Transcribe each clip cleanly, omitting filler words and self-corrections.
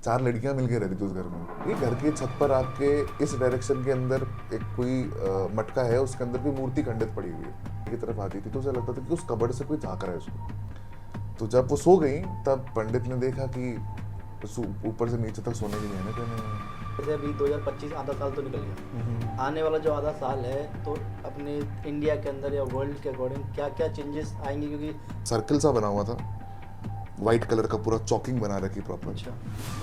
4 लड़कियां मिलके रहती थी उस घर में। ये घर की छत पर आपके इस डायरेक्शन के अंदर एक कोई मटका है, उसके अंदर कोई मूर्ति खंडित पड़ी हुई है की तरफ आती थी, तो उसे लगता था कि उस कबर्ड से कोई झांक रहा है उसको। तो जब वो सो गई तब पंडित ने देखा कि ऊपर से नीचे तक सोने की मेहनत है। जैसे अभी 2025 आधा साल तो निकल गया, आने वाला जो आधा साल है तो अपने इंडिया के अंदर या वर्ल्ड के अकॉर्डिंग क्या क्या चेंजेस आएंगे, क्योंकि सर्कल सा बना हुआ था, वाइट कलर का पूरा चौकिंग बना रखी प्रॉपर, अच्छा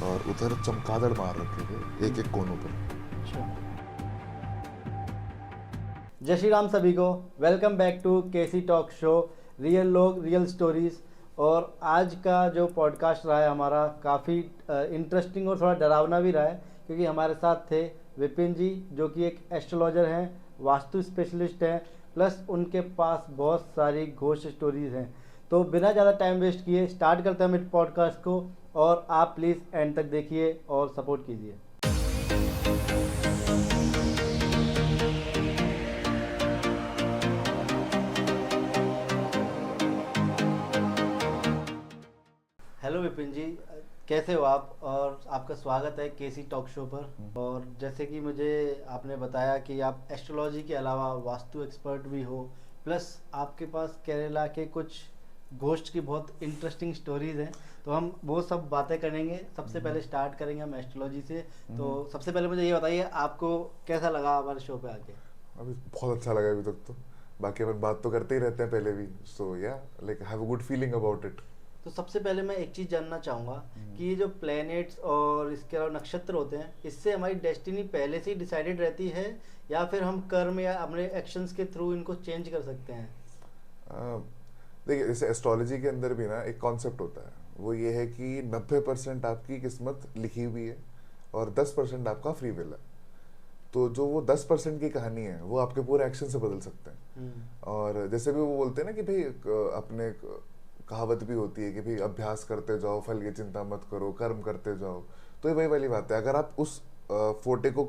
और उधर चमगादड़ मार रखे थे एक एक कोनों पर। अच्छा। जय श्री राम सभी को, welcome back to KC talk show, real लोग रियल स्टोरीज। और आज का जो पॉडकास्ट रहा है हमारा काफ़ी इंटरेस्टिंग और थोड़ा डरावना भी रहा है, क्योंकि हमारे साथ थे विपिन जी जो कि एक एस्ट्रोलॉजर हैं, वास्तु स्पेशलिस्ट हैं, प्लस उनके पास बहुत सारी घोस्ट स्टोरीज हैं। तो बिना ज़्यादा टाइम वेस्ट किए स्टार्ट करते हैं हम इस पॉडकास्ट को, और आप प्लीज़ एंड तक देखिए और सपोर्ट कीजिए। हेलो विपिन जी, कैसे हो आप? और आपका स्वागत है केसी टॉक शो पर। और जैसे कि मुझे आपने बताया कि आप एस्ट्रोलॉजी के अलावा वास्तु एक्सपर्ट भी हो, प्लस आपके पास केरला के कुछ घोस्ट की बहुत इंटरेस्टिंग स्टोरीज हैं, तो हम वो सब बातें करेंगे। सबसे पहले स्टार्ट करेंगे हम एस्ट्रोलॉजी से। तो सबसे पहले मुझे ये बताइए, आपको कैसा लगा हमारे शो पे आके? अभी बहुत अच्छा लगा अभी तक तो। बाकी अपन बात तो करते ही रहते हैं पहले भी, सो या like have a good feeling about it. तो सबसे पहले मैं एक चीज़ जानना चाहूँगा कि ये जो प्लैनेट्स और इसके अलावा नक्षत्र होते हैं, इससे हमारी डेस्टिनी पहले से ही डिसाइडेड रहती है, या फिर हम कर्म या अपने एक्शंस के थ्रू इनको चेंज कर सकते हैं? देखिए, जैसे एस्ट्रोलॉजी के अंदर भी ना एक कॉन्सेप्ट होता है, वो ये है कि 90% आपकी किस्मत लिखी हुई है और 10% आपका फ्री विल है। तो जो वो 10% की कहानी है वो आपके पूरे एक्शन से बदल सकते हैं। और जैसे भी वो बोलते हैं ना कि भाई अपने कहावत भी होती है कि भाई अभ्यास करते जाओ, फल की चिंता मत करो, कर्म करते जाओ। तो ये वही वाली बात है, अगर आप उस फोटे को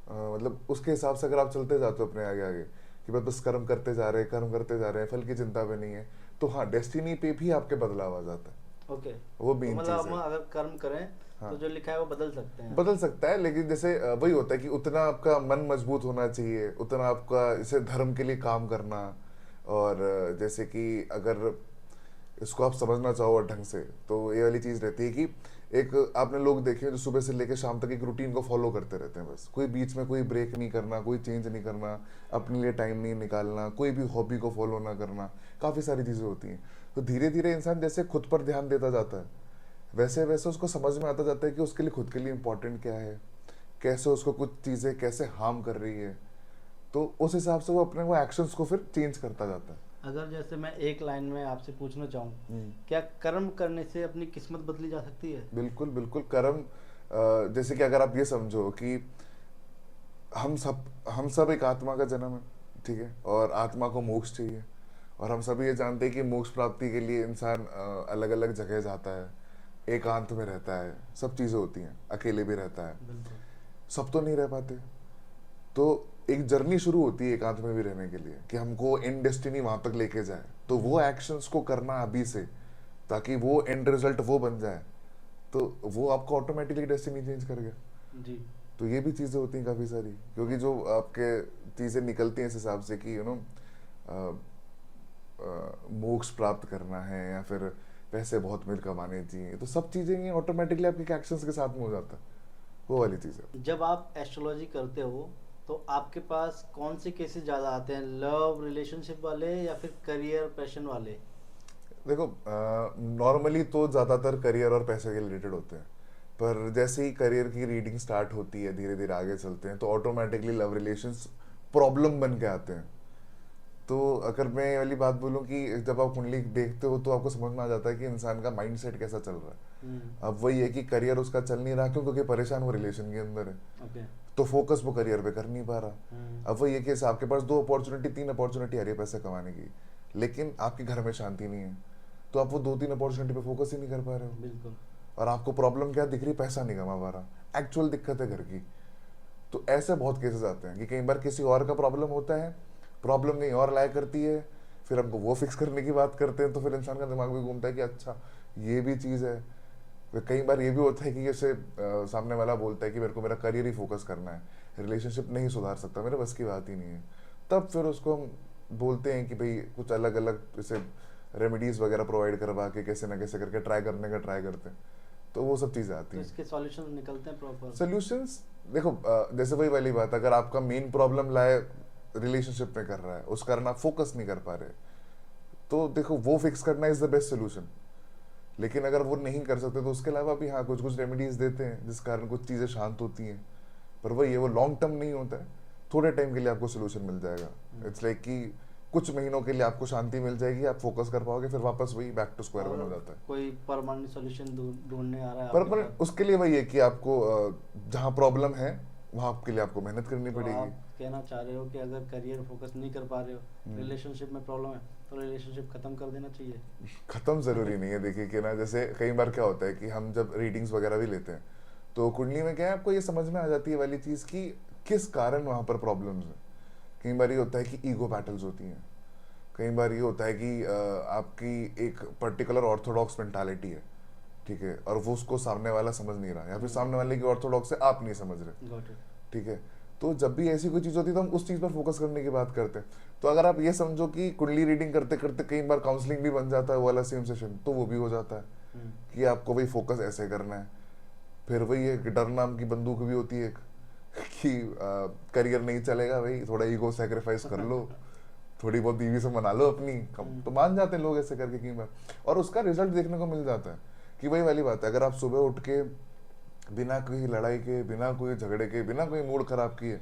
मतलब उसके हिसाब से अगर आप चलते जाते हो अपने आगे आगे कि बस कर्म करते जा रहे हैं, कर्म करते जा रहे हैं, फल की चिंता भी नहीं है, तो हाँ, डेस्टिनी पे भी आपके बदलाव आ जाता है। ओके। वो तो मेन मतलब चीज़ हम है। अगर कर्म करें हाँ, तो जो लिखा है वो बदल सकते हैं? बदल सकता है, लेकिन जैसे वही होता है कि उतना आपका मन मजबूत होना चाहिए, उतना आपका इसे धर्म के लिए काम करना। और जैसे कि अगर इसको आप समझना चाहो और ढंग से, तो ये वाली चीज़ रहती है कि एक आपने लोग देखे हैं जो सुबह से लेकर शाम तक एक रूटीन को फॉलो करते रहते हैं, बस कोई बीच में कोई ब्रेक नहीं करना, कोई चेंज नहीं करना, अपने लिए टाइम नहीं निकालना, कोई भी हॉबी को फॉलो ना करना, काफ़ी सारी चीज़ें होती हैं। तो धीरे धीरे इंसान जैसे खुद पर ध्यान देता जाता है, वैसे वैसे उसको समझ में आता जाता है कि उसके लिए खुद के लिए इम्पोर्टेंट क्या है, कैसे उसको कुछ चीज़ें कैसे हार्म कर रही है। तो उस हिसाब से वो अपने वो एक्शंस को फिर चेंज करता जाता है। अगर जैसे मैं एक लाइन में आपसे पूछना चाहूँ, हम्म। क्या कर्म करने से अपनी किस्मत बदली जा सकती है? बिल्कुल बिल्कुल, कर्म जैसे कि अगर आप ये समझो कि हम सब एक आत्मा का जन्म है, ठीक है, और आत्मा को मोक्ष चाहिए। और हम सभी ये जानते हैं कि मोक्ष प्राप्ति के लिए इंसान अलग अलग जगह जाता है, एकांत में रहता है, सब चीज़ें होती हैं, अकेले भी रहता है, बिल्कुल। सब तो नहीं रह पाते। तो एक जर्नी शुरू होती है एकांत में भी रहने के लिए कि हमको एंड डेस्टिनी वहां तक लेके जाए, तो वो एक्शंस को करना अभी से, ताकि वो एंड रिजल्ट वो बन जाए, तो वो आपको ऑटोमेटिकली डेस्टिनी चेंज कर गया। जी। तो ये भी चीज़ें होती हैं काफ़ी सारी, क्योंकि जो आपके चीज़ें निकलती हैं इस हिसाब से कि मोक्ष प्राप्त करना है या फिर पैसे बहुत मिल कमाने चाहिए, तो सब चीज़ें ये ऑटोमेटिकली आपके एक्शंस के साथ में हो जाता है, वो वाली चीज़ें। जब आप एस्ट्रोलॉजी करते हो तो आपके पास कौन से केसेस ज़्यादा आते हैं, लव रिलेशनशिप वाले या फिर करियर पैशन वाले? देखो, नॉर्मली तो ज़्यादातर करियर और पैसे के रिलेटेड होते हैं, पर जैसे ही करियर की रीडिंग स्टार्ट होती है, धीरे धीरे आगे चलते हैं, तो ऑटोमेटिकली लव रिलेशंस प्रॉब्लम बन के आते हैं। तो अगर मैं ये वाली बात बोलूँ कि जब आप कुंडली देखते हो तो आपको समझ में आ जाता है कि इंसान का माइंड सेट कैसा चल रहा है। हम्म। अब वही है कि करियर उसका चल नहीं रहा, क्यों? क्योंकि परेशान वो रिलेशन के अंदर है, ओके। तो फोकस वो करियर पे कर नहीं पा रहा। हम्म। अब वही है कि आपके पास 2 अपॉर्चुनिटी 3 अपॉर्चुनिटी आ रही है पैसे कमाने की, लेकिन आपके घर में शांति नहीं है, तो आप वो 2-3 अपॉर्चुनिटी पे फोकस ही नहीं कर पा रहे हो। बिल्कुल। और आपको प्रॉब्लम क्या दिख रही? पैसा नहीं कमा पा रहा, एक्चुअल दिक्कत है घर की। तो ऐसे बहुत केसेस आते हैं कि कई बार किसी और का प्रॉब्लम होता है, प्रॉब्लम कहीं और लाया करती है, फिर हमको वो फिक्स करने की बात करते हैं, तो फिर इंसान का दिमाग भी घूमता है कि अच्छा, ये भी चीज़ है। कई बार ये भी होता है कि जैसे सामने वाला बोलता है कि मेरे को मेरा करियर ही फोकस करना है, रिलेशनशिप नहीं सुधार सकता, मेरे बस की बात ही नहीं है। तब फिर उसको हम बोलते हैं कि भाई कुछ अलग अलग जैसे रेमेडीज वगैरह प्रोवाइड करवा के कैसे ना कैसे करके ट्राई करने का ट्राई करते हैं, तो वो सब चीज़ें आती तो हैं। इसके सॉल्यूशंस निकलते हैं प्रॉपर? सोल्यूशंस देखो, जैसे वही वाली बात, अगर आपका मेन प्रॉब्लम लाए रिलेशनशिप में कर रहा है, उस कारण आप फोकस नहीं कर पा रहे, तो देखो वो फिक्स करना इज द बेस्ट सोल्यूशन। लेकिन अगर वो नहीं कर सकते तो उसके अलावा भी हाँ कुछ कुछ रेमेडीज देते हैं जिस कारण कुछ चीज़ें शांत होती हैं, पर वही है वो लॉन्ग टर्म नहीं होता है, थोड़े टाइम के लिए आपको सोल्यूशन मिल जाएगा। इट्स लाइक कि कुछ महीनों के लिए आपको शांति मिल जाएगी, आप फोकस कर पाओगे, फिर वापस वही बैक टू स्क्वायर वन हो और जाता है। कोई परमानेंट सॉल्यूशन ढूंढने आ रहा है आपके पर पास? उसके लिए वही है कि आपको जहाँ प्रॉब्लम है वहाँ आपके लिए आपको मेहनत करनी तो पड़ेगी। आप कहना चाह रहे हो कि अगर करियर फोकस नहीं कर पा रहे हो, रिलेशनशिप में प्रॉब्लम है, तो रिलेशनशिप खत्म कर देना चाहिए? खत्म जरूरी नहीं है, देखिए कि ना जैसे कई बार क्या होता है कि हम जब रीडिंग्स वगैरह भी लेते हैं तो कुंडली में क्या है आपको ये समझ में आ जाती है वाली चीज़ कि किस कारण वहाँ पर प्रॉब्लम्स है। कई बार ये होता है कि ईगो बैटल्स होती हैं, कई बार ये होता है कि आपकी एक पर्टिकुलर ऑर्थोडॉक्स मेंटालिटी है, ठीक है, और वो उसको सामने वाला समझ नहीं रहा, या फिर सामने वाले की ऑर्थोडॉक्स है आप नहीं समझ रहे, गॉट इट। ठीक है। तो जब भी ऐसी कोई चीज़ होती है तो हम उस चीज़ पर फोकस करने की बात करते हैं। तो अगर आप ये समझो कि कुंडली रीडिंग करते करते कई बार काउंसलिंग भी बन जाता है वो वाला सेम सेशन, तो वो भी हो जाता है कि आपको वही फोकस ऐसे करना है। फिर वही है कि डर नाम की बंदूक भी होती है एक, कि करियर नहीं चलेगा भाई, थोड़ा ईगो सेक्रीफाइस कर लो, थोड़ी बहुत बीवी से मना लो अपनी, कम तो मान जाते हैं लोग ऐसे करके कई बार, और उसका रिजल्ट देखने को मिल जाता है। कि वही वाली बात है, अगर आप सुबह उठ के बिना कोई लड़ाई के, बिना कोई झगड़े के, बिना कोई मूड खराब किए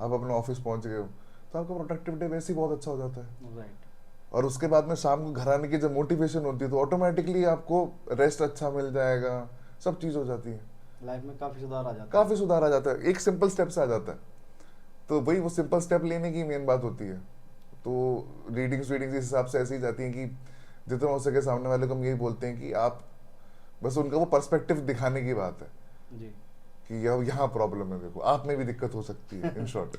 आप अपने ऑफिस पहुंच गए हो, तो आपका प्रोडक्टिविटी वैसे ही बहुत अच्छा हो जाता है। राइट। और उसके बाद में शाम को घर आने की जब मोटिवेशन होती है तो ऑटोमेटिकली आपको रेस्ट अच्छा मिल जाएगा, सब चीज़ हो जाती है, लाइफ में काफी सुधार आ जाता है। काफ़ी सुधार आ जाता है, एक सिंपल स्टेप से आ जाता है। तो वही वो सिंपल स्टेप लेने की मेन बात होती है। तो रीडिंग्स इस हिसाब से ऐसी ही जाती हैं कि जितना हो सके सामने वाले को हम यही बोलते हैं कि आप बस उनका वो पर्सपेक्टिव दिखाने की बात है जी। कि यहाँ प्रॉब्लम है, देखो आप में भी दिक्कत हो सकती है, इन शॉर्ट।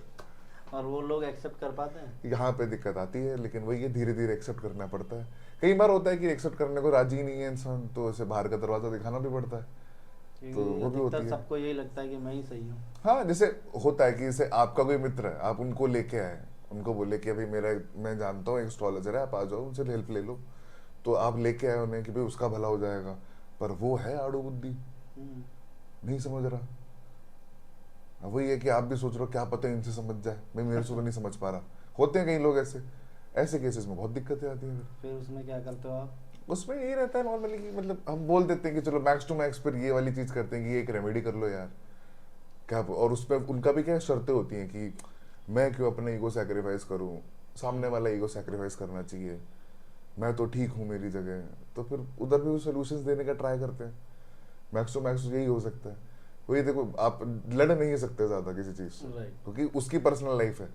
और वो लोग एक्सेप्ट कर पाते हैं? यहाँ पे दिक्कत आती है, लेकिन वही है धीरे धीरे एक्सेप्ट करना पड़ता है। कई बार होता है कि एक्सेप्ट करने को राजी नहीं है इंसान, तो उसे बाहर का दरवाजा दिखाना भी पड़ता है, तो क्योंकि वो भी होती अधिकतर है। सबको यही लगता है कि मैं ही सही हूँ। हाँ, जैसे होता है कि जैसे आपका कोई मित्र है, आप उनको लेके आए, उनको बोले कि भाई मेरा मैं जानता हूँ एक एस्ट्रोलॉजर है, आप आ जाओ उनसे हेल्प ले लो, तो आप लेके आए उन्हें कि भाई उसका भला हो जाएगा, पर वो है आड़ू बुद्धि, हम्म। नहीं समझ रहा। अब वही है कि आप भी सोच रहे हो क्या पता इनसे समझ जाए, मैं मेरे से तो नहीं समझ पा रहा। होते हैं कई लोग ऐसे, ऐसे केसेस में बहुत दिक्कतें आती हैं। फिर उसमें क्या करते हो आप? उसमें यही रहता है नॉर्मली कि मतलब हम बोल देते हैं कि चलो मैक्स टू मैक्स पर ये वाली चीज़ करते हैं कि ये एक रेमेडी कर लो यार, क्या, और उस पर उनका भी क्या शर्तें होती हैं कि मैं क्यों अपने ईगो सेक्रीफाइस करूं, सामने वाला ईगो सेक्रीफाइस करना चाहिए, मैं तो ठीक हूँ मेरी जगह। तो फिर उधर भी वो सोल्यूशंस देने का ट्राई करते हैं, मैक्स टू मैक्स यही हो सकता है। वही देखो, आप लड़ नहीं सकते ज़्यादा किसी चीज़ से, राइट। क्योंकि उसकी पर्सनल लाइफ है,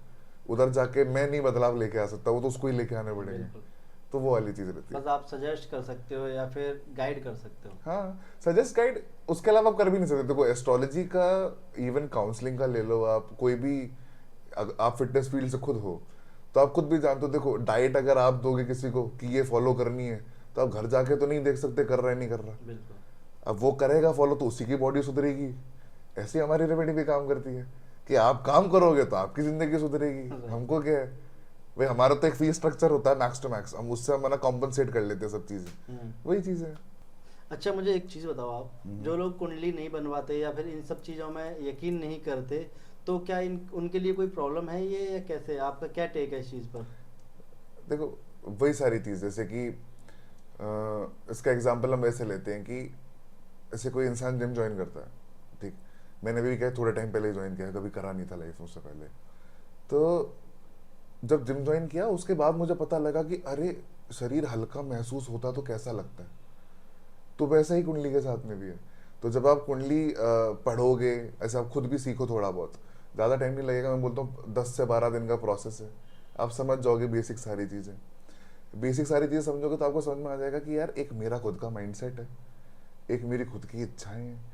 उधर जाके मैं नहीं बदलाव लेके आ सकता, वो तो उसको ही लेके आने पड़ेंगे। बिल्कुल। तो वो वाली चीज़ रहती है। बस आप सजेस्ट कर सकते हो या फिर गाइड कर सकते हो। हाँ, सजेस्ट गाइड उसके अलावा आप कर भी नहीं सकते। देखो एस्ट्रोलॉजी का, इवन काउंसलिंग का ले लो आप, कोई भी आप फिटनेस फील्ड से खुद हो तो आप खुद भी जानते हो, देखो डाइट अगर आप दोगे किसी को कि ये फॉलो करनी है, तो आप घर जाके तो नहीं देख सकते कर रहा है नहीं कर रहा। बिल्कुल। अब वो करेगा फॉलो तो उसी की बॉडी सुधरेगी। ऐसी हमारी रेमेडी भी काम करती है कि आप काम करोगे तो आपकी जिंदगी सुधरेगी, हमको क्या है भाई, हमारा तो एक फी स्ट्रक्चर होता है मैक्स टू मैक्स, हम उससे हमारा कॉम्पनसेट कर लेते हैं सब चीजें, वही चीज है। अच्छा, मुझे एक चीज़ बताओ आप, जो लोग कुंडली नहीं बनवाते या फिर इन सब चीज़ों में यकीन नहीं करते, तो क्या उनके लिए कोई प्रॉब्लम है ये, या कैसे, आपका क्या टेक है इस चीज़ पर? देखो वही सारी चीज़, जैसे कि इसका एग्जांपल हम ऐसे लेते हैं कि ऐसे कोई इंसान जिम ज्वाइन करता है, ठीक, मैंने भी क्या थोड़े टाइम पहले ज्वाइन किया, कभी करा नहीं था लाइफ में उससे पहले। तो जब जिम ज्वाइन किया उसके बाद मुझे पता लगा कि अरे शरीर हल्का महसूस होता तो कैसा लगता है, तो वैसा ही कुंडली के साथ में भी है। तो जब आप कुंडली पढ़ोगे, ऐसे आप खुद भी सीखो थोड़ा बहुत, ज़्यादा टाइम नहीं लगेगा, मैं बोलता हूँ 10 से 12 दिन का प्रोसेस है, आप समझ जाओगे बेसिक सारी चीज़ें। बेसिक सारी चीज़ें समझोगे तो आपको समझ में आ जाएगा कि यार एक मेरा खुद का माइंडसेट है, एक मेरी खुद की इच्छाएं हैं,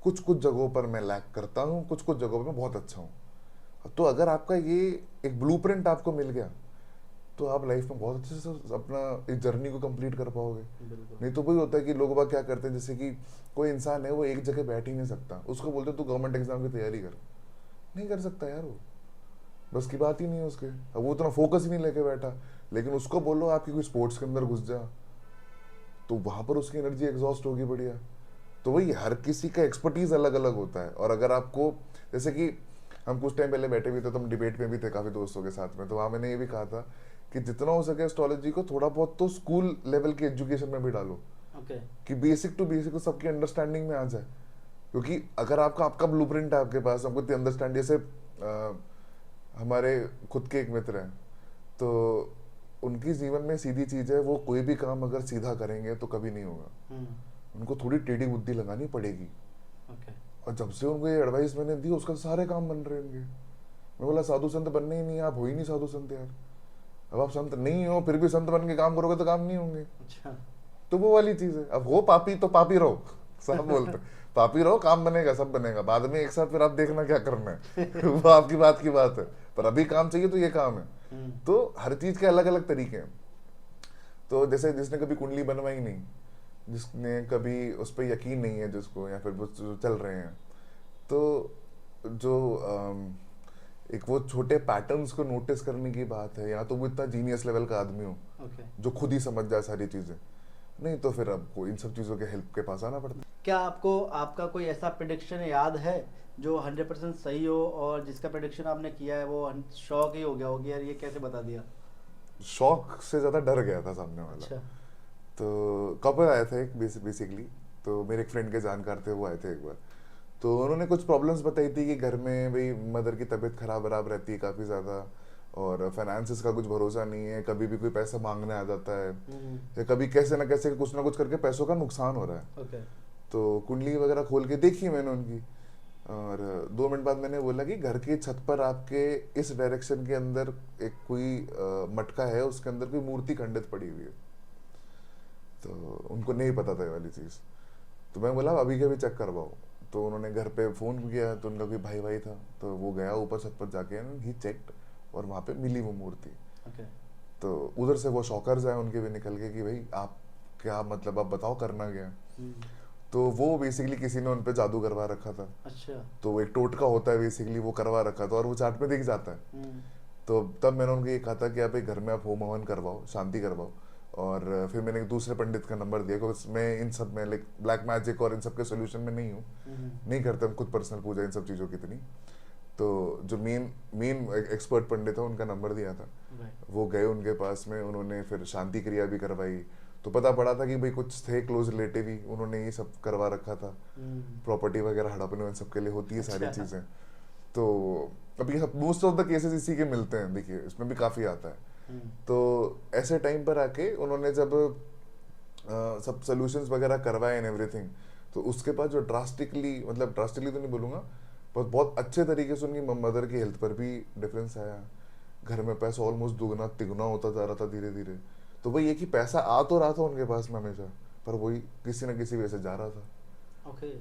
कुछ कुछ जगहों पर मैं लैक करता हूँ, कुछ कुछ जगहों पर मैं बहुत अच्छा हूँ। तो अगर आपका ये एक ब्लूप्रिंट आपको मिल गया तो आप लाइफ में बहुत अच्छे से अपना इस जर्नी को कंप्लीट कर पाओगे। बिल्कुल। नहीं तो वही होता है कि लोग बाग क्या करते हैं, जैसे कि कोई इंसान है वो एक जगह बैठ ही नहीं सकता, उसको बोलते तू गवर्नमेंट एग्जाम की तैयारी कर, नहीं कर सकता यार, वो बस की बात ही नहीं है उसके, अब वो उतना फोकस ही नहीं लेके बैठा। लेकिन उसको बोलो आपकी कोई स्पोर्ट्स के अंदर घुस जा, तो वहां पर उसकी एनर्जी एग्जॉस्ट होगी बढ़िया। तो वही हर किसी का एक्सपर्टीज अलग अलग होता है। और अगर आपको, जैसे कि हम कुछ टाइम पहले बैठे हुए थे तो हम डिबेट में भी थे काफी दोस्तों के साथ में, तो वहां मैंने ये भी कहा था कि जितना हो सके एस्ट्रोलॉजी को थोड़ा बहुत तो स्कूल लेवल की एजुकेशन में भी डालो, ओके। कि बेसिक टू बेसिक तो सबकी अंडरस्टैंडिंग में आ जाए। क्योंकि अगर आपका आपका ब्लूप्रिंट है आपके पास, हमको अंडरस्टैंड, जैसे हमारे खुद के एक मित्र हैं, तो उनकी जीवन में सीधी चीज है, वो कोई भी काम अगर सीधा करेंगे तो कभी नहीं होगा, उनको थोड़ी टेढ़ी बुद्धि लगानी पड़ेगी। ओके। और जब से उनको ये एडवाइस मैंने दी, उसका सारे काम बन रहे होंगे। मैं बोला साधु संत बनने ही नहीं, आप हो ही नहीं साधु संत यार। अब आप संत नहीं हो फिर भी संत बन के काम करोगे तो काम नहीं होंगे। अच्छा। तो वो वाली चीज है, अब हो पापी तो पापी रहो, सब बोलते हैं। पापी रहो, काम बनेगा, सब बनेगा, बाद में एक साथ फिर आप देखना क्या करना है। वो आपकी बात की बात है, पर अभी काम चाहिए तो ये काम है। तो हर चीज के अलग अलग तरीके हैं। तो जैसे जिसने कभी कुंडली बनवाई नहीं, जिसने कभी उस पर यकीन नहीं है जिसको, या फिर वो जो चल रहे हैं, तो जो एक वो छोटे पैटर्न्स को नोटिस करने की बात है, या तो वो इतना जीनियस लेवल का आदमी हो ओके। जो खुद ही समझ जाए सारी चीजें, नहीं तो फिर आपको इन सब चीजों के हेल्प के पास आना पड़ता है। क्या आपको आपका कोई ऐसा प्रिडिक्शन याद है जो 100% सही हो, और जिसका प्रिडिक्शन आपने किया है वो शॉक ही हो गया होगी यार ये कैसे बता दिया? शौक से ज्यादा डर गया था सामने वाला। अच्छा। तो कपल आया था एक, बेसिकली तो मेरे एक फ्रेंड के जानकार थे, वो आए थे एक बार। तो उन्होंने कुछ प्रॉब्लम्स बताई थी कि घर में भाई मदर की तबीयत खराब वराब रहती है काफ़ी ज़्यादा, और फाइनेंसिस का कुछ भरोसा नहीं है, कभी भी कोई पैसा मांगने आ जाता है, या कभी कैसे ना कुछ करके पैसों का नुकसान हो रहा है। ओके। तो कुंडली वगैरह खोल के देखी मैंने उनकी, और 2 मिनट बाद मैंने बोला कि घर की छत पर आपके इस डायरेक्शन के अंदर एक कोई मटका है, उसके अंदर कोई मूर्ति खंडित पड़ी हुई है। तो उनको नहीं पता था ये वाली चीज़। तो मैं बोला अभी के अभी चेक करवाओ। तो उन्होंने घर पे फ़ोन किया, तो उनका कोई भाई भाई था, तो वो गया ऊपर छत पर जाके, ही चेक्ड, और वहाँ पे मिली वो मूर्ति। ओके। तो उधर से वो शॉकर्स आए उनके भी निकल के कि भाई आप क्या, मतलब आप बताओ करना क्या। तो वो बेसिकली किसी ने उन पे जादू करवा रखा था। अच्छा। तो वो एक टोटका होता है बेसिकली, वो करवा रखा था, और वो चार्ट में दिख जाता है। तो तब मैंने उनको ये कहा था कि आप एक घर में आप होम हवन करवाओ, शांति करवाओ। और फिर मैंने एक दूसरे पंडित का नंबर दिया, क्योंकि मैं इन सब में लाइक ब्लैक मैजिक और इन सब के सोल्यूशन में नहीं हूँ, नहीं करते हम खुद पर्सनल पूजा इन सब चीज़ों की इतनी। तो जो मेन मेन एक्सपर्ट पंडित है उनका नंबर दिया था। वो गए उनके पास में, उन्होंने फिर शांति क्रिया भी करवाई। तो पता पड़ा था कि भाई कुछ थे क्लोज रिलेटिव ही, उन्होंने ये सब करवा रखा था, प्रॉपर्टी वगैरह हड़पने इन सब के लिए होती है सारी अच्छा। चीज़ें। तो अभी मोस्ट ऑफ द केसेस इसी के मिलते हैं, देखिए इसमें भी काफ़ी आता है। तो ऐसे टाइम पर आके उन्होंने जब सब सोल्यूशंस वगैरह करवाए एंड एवरीथिंग, तो उसके बाद जो ड्रास्टिकली, मतलब ड्रास्टिकली तो नहीं बोलूँगा, पर बहुत अच्छे तरीके से उनकी मदर की हेल्थ पर भी डिफरेंस आया। घर में पैसा ऑलमोस्ट दुगना तिगुना होता जा रहा था धीरे धीरे। तो वही है कि पैसा आ तो रहा था उनके पास में हमेशा, पर वही किसी न किसी वजह से जा रहा था। ओके।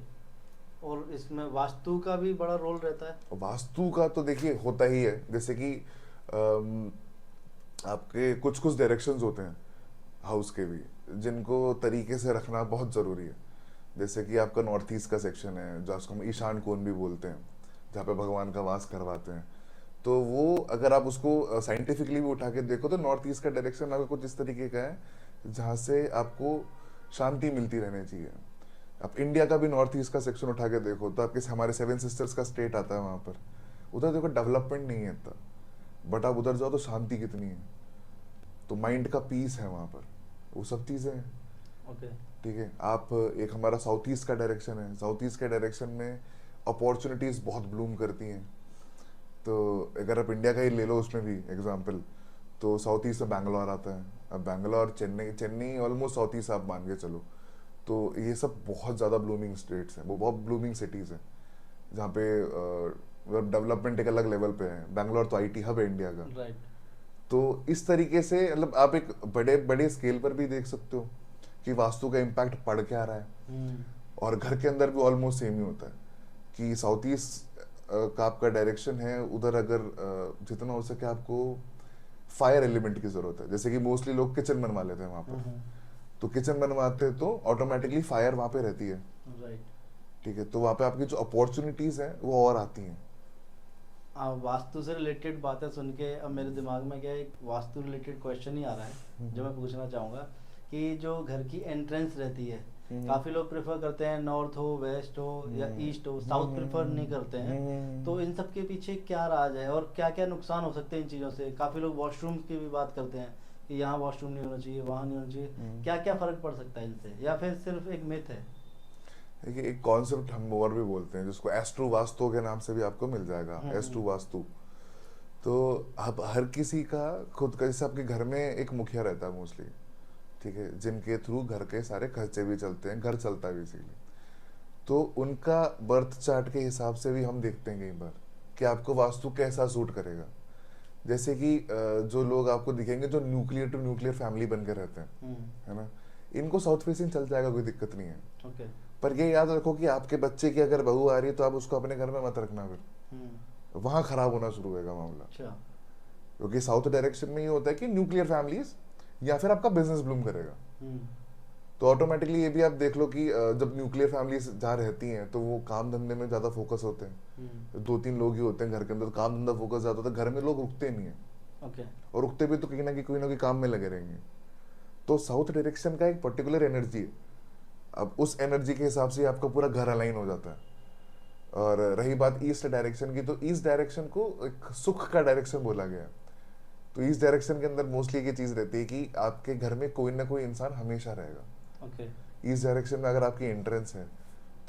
और इसमें वास्तु का भी बड़ा रोल रहता है? वास्तु का तो देखिए होता ही है, जैसे कि आपके कुछ कुछ डायरेक्शंस होते हैं हाउस के भी, जिनको तरीके से रखना बहुत ज़रूरी है। जैसे कि आपका नॉर्थ ईस्ट का सेक्शन है, जिसको हम ईशान कोण भी बोलते हैं, जहाँ पे भगवान का वास करवाते हैं। तो वो अगर आप उसको साइंटिफिकली भी उठा के देखो, तो नॉर्थ ईस्ट का डायरेक्शन आपका कुछ इस तरीके का है जहाँ से आपको शांति मिलती रहनी चाहिए। आप इंडिया का भी नॉर्थ ईस्ट का सेक्शन उठा के देखो, तो आपके हमारे 7 सिस्टर्स का स्टेट आता है वहाँ पर, उधर देखो डेवलपमेंट नहीं है इतना, बट आप उधर जाओ तो शांति कितनी है, तो माइंड का पीस है वहाँ पर, वो सब चीज़ें हैं। ओके। ठीक है। आप एक हमारा साउथ ईस्ट का डायरेक्शन है, साउथ ईस्ट के डायरेक्शन में अपॉर्चुनिटीज़ बहुत ब्लूम करती हैं। तो अगर आप इंडिया का ही ले लो उसमें भी एग्जांपल, तो साउथ ईस्ट से बैंगलोर आता है। अब Bangalore, Chennai, Chennai almost south east आप मान के चलो। तो ये सब बहुत ज़्यादा ब्लूमिंग स्टेट्स हैं, वो बहुत ब्लूमिंग सिटीज़ हैं, जहाँ पे डेवलपमेंट एक अलग लेवल पे है। बैंगलोर तो आईटी हब है इंडिया का। राइट। तो इस तरीके से मतलब आप एक बड़े बड़े स्केल पर भी देख सकते हो कि वास्तु का इम्पैक्ट पड़ क्या रहा है। और घर के अंदर भी ऑलमोस्ट सेम ही होता है कि साउथ ईस्ट का आपका डायरेक्शन है, उधर अगर जितना हो सके आपको फायर एलिमेंट की जरूरत है। जैसे कि मोस्टली लोग किचन बनवा लेते हैं वहां पर, तो किचन बनवाते हैं तो ऑटोमेटिकली फायर वहां पे रहती है, राइट। ठीक है, तो वहां पे आपकी जो अपॉर्चुनिटीज हैं वो और आती हैं। वास्तु से रिलेटेड बातें सुन के अब मेरे दिमाग में क्या एक वास्तु रिलेटेड क्वेश्चन ही आ रहा है जो मैं पूछना चाहूँगा कि जो घर की एंट्रेंस रहती है, काफ़ी लोग प्रेफर करते हैं नॉर्थ हो, वेस्ट हो या ईस्ट हो, साउथ प्रेफर नहीं करते हैं। तो इन सब के पीछे क्या राज है और क्या क्या नुकसान हो सकते हैं इन चीज़ों से? काफ़ी लोग वॉशरूम की भी बात करते हैं कि यहाँ वॉशरूम नहीं होना चाहिए, वहाँ नहीं होना चाहिए। क्या क्या फ़र्क पड़ सकता है इनसे, या फिर सिर्फ एक मिथ है? देखिए, एक कॉन्सेप्ट हम और भी बोलते हैं जिसको एस्ट्रो वास्तु के नाम से भी आपको मिल जाएगा, एस्ट्रो वास्तु। तो अब हर किसी का खुद का, जैसे आपके घर में एक मुखिया रहता है मोस्टली, ठीक है, जिनके थ्रू घर के सारे खर्चे भी चलते हैं, घर चलता है बेसिकली। तो उनका बर्थ चार्ट के हिसाब से भी हम देखते हैं कई बार कि आपको वास्तु कैसा सूट करेगा। जैसे कि जो लोग आपको दिखेंगे जो न्यूक्लियर टू न्यूक्लियर फैमिली बन के रहते हैं, है ना, इनको साउथ फेसिंग चल जाएगा, कोई दिक्कत नहीं है। ओके। पर ये याद रखो कि आपके बच्चे की अगर बहू आ रही है तो आप उसको अपने घर में मत रखना, फिर वहां खराब होना शुरू होगा मामला। अच्छा। क्योंकि साउथ डायरेक्शन में ये होता है कि न्यूक्लियर फैमिलीज या फिर आपका बिजनेस ब्लूम करेगा। तो ऑटोमेटिकली ये भी आप देख लो कि जब न्यूक्लियर फैमिलीज जहाँ रहती हैं तो वो काम धंधे में ज्यादा फोकस होते हैं, 2-3 लोग ही होते हैं घर के अंदर, तो काम धंधा फोकस ज्यादा होता है, घर में लोग रुकते नहीं है। ओके। और रुकते भी तो कहीं ना कहीं कोई ना कोई काम में लगे रहेंगे। तो साउथ डायरेक्शन का एक पर्टिकुलर एनर्जी है, अब उस एनर्जी के हिसाब से आपका पूरा घर अलाइन हो जाता है। और रही बात ईस्ट डायरेक्शन की, तो ईस्ट डायरेक्शन को एक सुख का डायरेक्शन बोला गया है। तो ईस्ट डायरेक्शन के अंदर मोस्टली ये चीज रहती है कि आपके घर में कोई ना कोई इंसान हमेशा रहेगा। ओके। ईस्ट डायरेक्शन में अगर आपकी एंट्रेंस है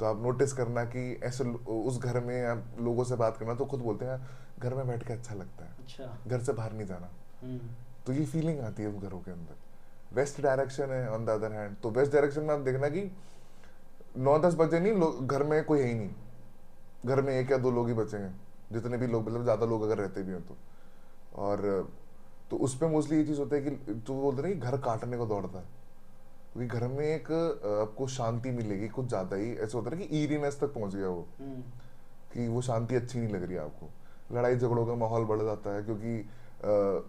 तो आप नोटिस करना कि ऐसे उस घर में आप लोगों से बात करना तो खुद बोलते हैं घर में बैठ के अच्छा लगता है, अच्छा। घर से बाहर नहीं जाना। तो ये फीलिंग आती है वो घरों के अंदर। वेस्ट डायरेक्शन है ऑन द अदर हैंड, तो वेस्ट डायरेक्शन में आप देखना कि 9-10 बजे नहीं, घर में कोई है ही नहीं, घर में 1 या 2 लोग ही बचेंगे, जितने भी लोग, मतलब ज्यादा लोग अगर रहते भी हैं तो। और तो उस पर मोस्टली ये चीज होता है कि जो बोलते हैं कि घर काटने को दौड़ता है, क्योंकि घर में एक आपको शांति मिलेगी कुछ ज्यादा ही, ऐसा होता है कि ईरीनेस तक पहुंच गया वो, कि वो शांति अच्छी नहीं लग रही है आपको, लड़ाई झगड़ों का माहौल बढ़ जाता है, क्योंकि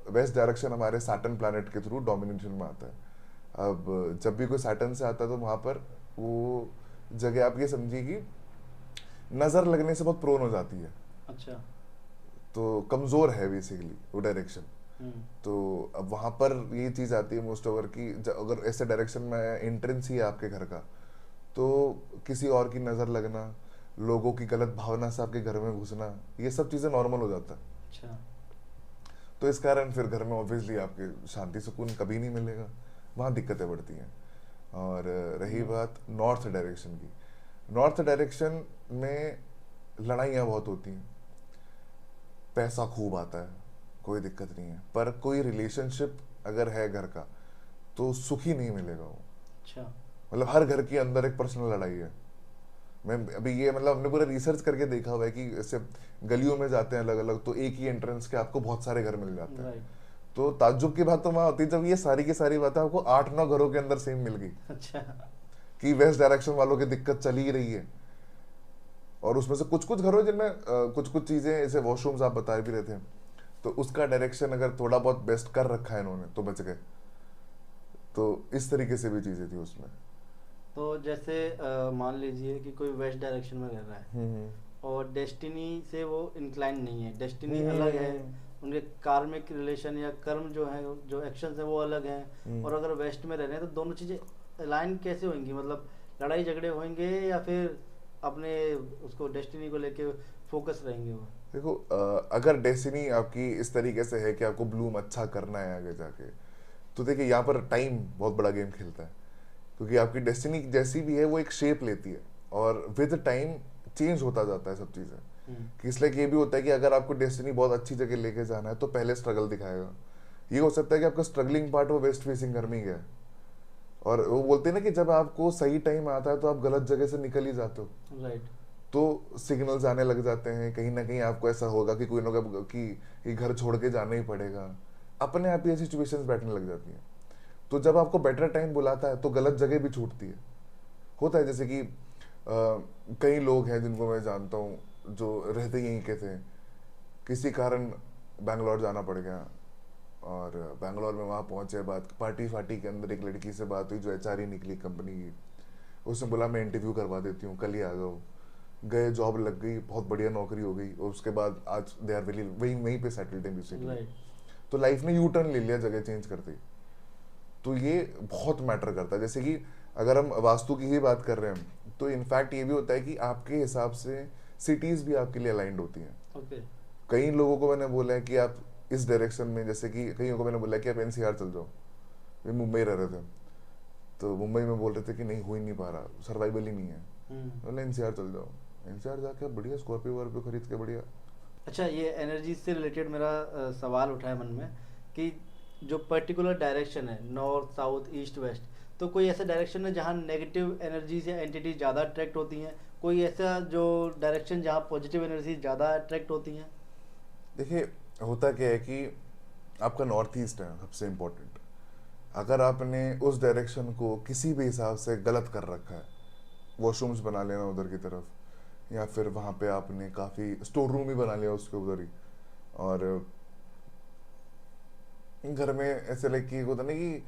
वेस्ट डायरेक्शन हमारे सैटर्न प्लैनेट के थ्रू डोमिनेशन में आता है। अब जब भी कोई सैटर्न से आता है तो वहां पर वो जगह आप ये समझिए कि नजर लगने से बहुत प्रोन हो जाती है। अच्छा। तो कमजोर है बेसिकली वो डायरेक्शन। तो अब वहां पर ये चीज आती है मोस्ट ओवर की, अगर ऐसे डायरेक्शन में एंट्रेंस ही है आपके घर का, तो किसी और की नजर लगना, लोगों की गलत भावना से आपके घर में घुसना, ये सब चीजें नॉर्मल हो जाता है। अच्छा। तो इस कारण फिर घर में ऑब्वियसली आपके शांति सुकून कभी नहीं मिलेगा, वहाँ दिक्कतें बढ़ती हैं। और रही बात नॉर्थ डायरेक्शन की, नॉर्थ डायरेक्शन में लड़ाइयाँ बहुत होती हैं, पैसा खूब आता है, कोई दिक्कत नहीं है, पर कोई रिलेशनशिप अगर है घर का तो सुखी नहीं मिलेगा वो। अच्छा। मतलब हर घर के अंदर एक पर्सनल लड़ाई है। मैं अभी ये मतलब हमने पूरा रिसर्च करके देखा हुआ है कि ऐसे गलियों में जाते हैं अलग अलग, तो एक ही एंट्रेंस के आपको बहुत सारे घर मिल जाते हैं। राइट। तो ताज्जुब की बात तो वहां होती है जब ये सारी की सारी बातें आपको 8-9 घरों के अंदर सेम मिल गई, अच्छा। कि वेस्ट डायरेक्शन वालों की दिक्कत चली ही रही है। और उसमें से कुछ कुछ घरों जिनमें कुछ कुछ चीजें, जैसे वॉशरूम्स आप बता भी रहे थे, तो उसका डायरेक्शन अगर थोड़ा बहुत बेस्ट कर रखा है इन्होंने तो बच गए। तो इस तरीके से भी चीजें थी उसमें। तो जैसे मान लीजिए कि कोई वेस्ट डायरेक्शन में रह रहा है और डेस्टिनी से वो इंक्लाइन नहीं है, डेस्टिनी अलग है, उनके कार्मिक रिलेशन या कर्म जो है, जो एक्शंस है वो अलग हैं, और अगर वेस्ट में रह रहे हैं तो दोनों चीज़ें अलाइन कैसे होंगी? मतलब लड़ाई झगड़े होंगे या फिर अपने उसको डेस्टिनी को लेके फोकस रहेंगे वो? देखो, अगर डेस्टिनी आपकी इस तरीके से है कि आपको ब्लूम अच्छा करना है आगे जाके, तो देखिए यहाँ पर टाइम बहुत बड़ा गेम खेलता है। क्योंकि आपकी डेस्टिनी जैसी भी है वो एक शेप लेती है, और विद टाइम चेंज होता जाता है सब चीज़ें। कि इसलिए ये भी होता है कि अगर आपको डेस्टिनी बहुत अच्छी जगह लेके जाना है तो पहले स्ट्रगल दिखाएगा। ये हो सकता है कि आपका स्ट्रगलिंग पार्ट वो वेस्ट फेसिंग घर में ही है, और वो बोलते हैं ना कि जब आपको सही टाइम आता है तो आप गलत जगह से निकल ही जाते हो। राइट। तो सिग्नल्स आने लग जाते हैं, कहीं ना कहीं आपको ऐसा होगा कि कोई ना कोई कि घर छोड़ के जाना ही पड़ेगा, अपने आप ही ऐसी सिचुएशंस बैठने लग जाती हैं। तो जब आपको बेटर टाइम बुलाता है तो गलत जगह भी छूटती है। होता है जैसे कि कई लोग हैं जिनको मैं जानता हूँ जो रहते यहीं के थे, किसी कारण बैंगलोर जाना पड़ गया, और बैंगलोर में वहाँ पहुँचे, बात पार्टी फार्टी के अंदर एक लड़की से बात हुई जो एचआर ही निकली कंपनी की। उसने बोला मैं इंटरव्यू करवा देती हूँ, कल ही आ जाओ। गए, जॉब लग गई, बहुत बढ़िया नौकरी हो गई, और उसके बाद आज दे आर वेली वहीं वहीं पे सेटल्ड है बेसिकली। राइट। तो लाइफ ने यू टर्न ले लिया जगह चेंज करते ही। तो ये बहुत मैटर करता है। जैसे कि अगर हम वास्तु की ही बात कर रहे हैं तो इनफैक्ट ये भी होता है कि आपके हिसाब से सिटीज़ भी आपके लिए अलाइंड होती हैं। ओके। कई लोगों को मैंने बोला है कि आप इस डायरेक्शन में, जैसे कि कईयों को मैंने बोला है कि आप एनसीआर चल जाओ। वे मुंबई रह रहे थे, तो मुंबई में बोल रहे थे कि नहीं हो ही नहीं पा रहा, सर्वाइवल ही नहीं है। बोले एनसीआर चल जाओ, एनसीआर जाके आप बढ़िया स्कॉर्पियो वार्पियो खरीद के बढ़िया। अच्छा, ये एनर्जी से रिलेटेड मेरा सवाल उठा है मन में कि जो पर्टिकुलर डायरेक्शन है, नॉर्थ साउथ ईस्ट वेस्ट, तो कोई ऐसा डायरेक्शन है जहाँ नेगेटिव एनर्जी या एंटिटी ज़्यादा अट्रैक्ट होती हैं, कोई ऐसा जो डायरेक्शन जहाँ पॉजिटिव एनर्जी ज़्यादा अट्रैक्ट होती हैं? देखिए, होता क्या है कि आपका नॉर्थ ईस्ट है सबसे इम्पोर्टेंट। अगर आपने उस डायरेक्शन को किसी भी हिसाब से गलत कर रखा है, वॉशरूम्स बना लेना उधर की तरफ, या फिर वहाँ पे आपने काफ़ी स्टोर रूम ही बना लिया उसके उधर ही, और घर में ऐसे लाइक कि होता ना कि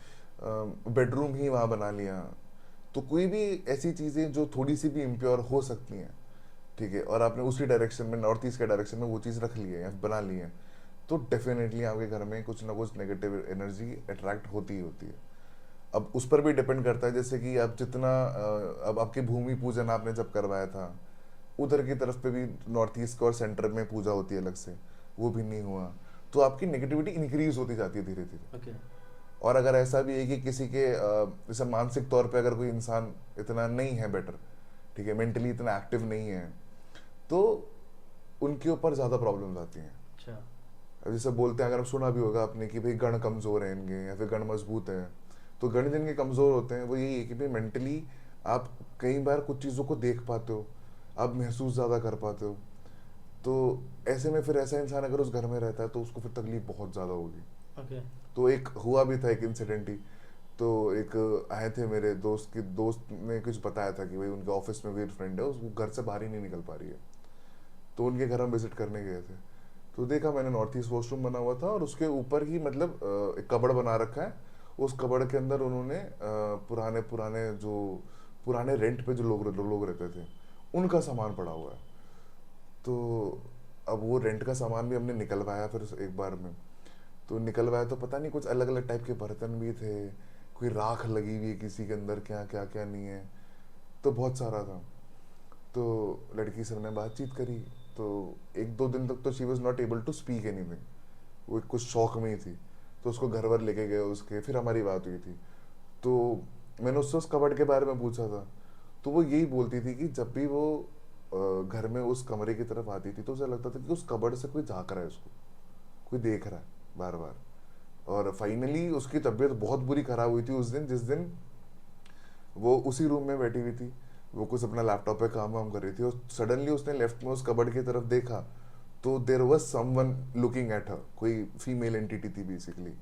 बेडरूम ही वहाँ बना लिया, तो कोई भी ऐसी चीज़ें जो थोड़ी सी भी इम्प्योर हो सकती हैं, ठीक है, और आपने उसी डायरेक्शन में, नॉर्थ ईस्ट के डायरेक्शन में वो चीज़ रख ली है या बना ली है, तो डेफिनेटली आपके घर में कुछ ना कुछ नेगेटिव एनर्जी अट्रैक्ट होती ही होती है। अब उस पर भी डिपेंड करता है, जैसे कि आप जितना अब आपके भूमि पूजन आपने जब करवाया था, उधर की तरफ पे भी नॉर्थ ईस्ट का और सेंटर में पूजा होती है अलग से, वो भी नहीं हुआ, तो आपकी नेगेटिविटी इंक्रीज होती जाती है धीरे धीरे। ओके। और अगर ऐसा भी है कि किसी के जैसे मानसिक तौर पे अगर कोई इंसान इतना नहीं है बेटर, ठीक है, मेंटली इतना एक्टिव नहीं है, तो उनके ऊपर ज़्यादा प्रॉब्लम्स आती हैं। अच्छा। अब जैसे बोलते हैं, अगर सुना भी होगा आपने कि भाई गण कमज़ोर है इनके या फिर गण मजबूत है, तो गण जिनके कमज़ोर होते हैं वो यही है कि भाई मेंटली आप कई बार कुछ चीज़ों को देख पाते हो, आप महसूस ज़्यादा कर पाते हो, तो ऐसे में फिर ऐसा इंसान अगर उस घर में रहता है तो उसको फिर तकलीफ बहुत ज़्यादा होगी। ओके। तो एक हुआ भी था एक इंसिडेंट ही, तो एक आए थे मेरे दोस्त ने कुछ बताया था कि भाई उनके ऑफिस में भी एक फ्रेंड है, उसको घर से बाहर ही नहीं निकल पा रही है, तो उनके घर हम विजिट करने गए थे। तो देखा मैंने, नॉर्थ ईस्ट वॉशरूम बना हुआ था और उसके ऊपर ही मतलब एक कबड़ बना रखा है, उस कबड़ के अंदर उन्होंने पुराने पुराने जो पुराने रेंट पे जो लोग रहते थे उनका सामान पड़ा हुआ है। तो अब वो रेंट का सामान भी हमने निकलवाया फिर एक बार में, तो निकलवाया तो पता नहीं कुछ अलग अलग टाइप के बर्तन भी थे, कोई राख लगी हुई है किसी के अंदर, क्या क्या क्या नहीं है, तो बहुत सारा था। तो लड़की से मैंने बातचीत करी, तो एक दो दिन तक तो she was not able to speak anything, वो कुछ शौक में ही थी। तो उसको घर वर लेके गए उसके, फिर हमारी बात हुई थी, तो मैंने उससे उस कबर्ड के बारे में पूछा था, तो वो यही बोलती थी कि जब भी वो घर में उस कमरे की तरफ आती थी तो उसे लगता था कि उस कबर्ड से कोई झाँक रहा है उसको, कोई देख रहा है बार बार। और फाइनली उसकी तबीयत बहुत बुरी खराब हुई थी उस दिन, जिस दिन वो उसी रूम में बैठी हुई थी, वो कुछ अपना लैपटॉप पे काम वाम कर रही थी, और सडनली उसने लेफ्ट में उस कबर्ड की तरफ देखा, तो there was someone looking at her, कोई फीमेल एंटिटी थी बेसिकली,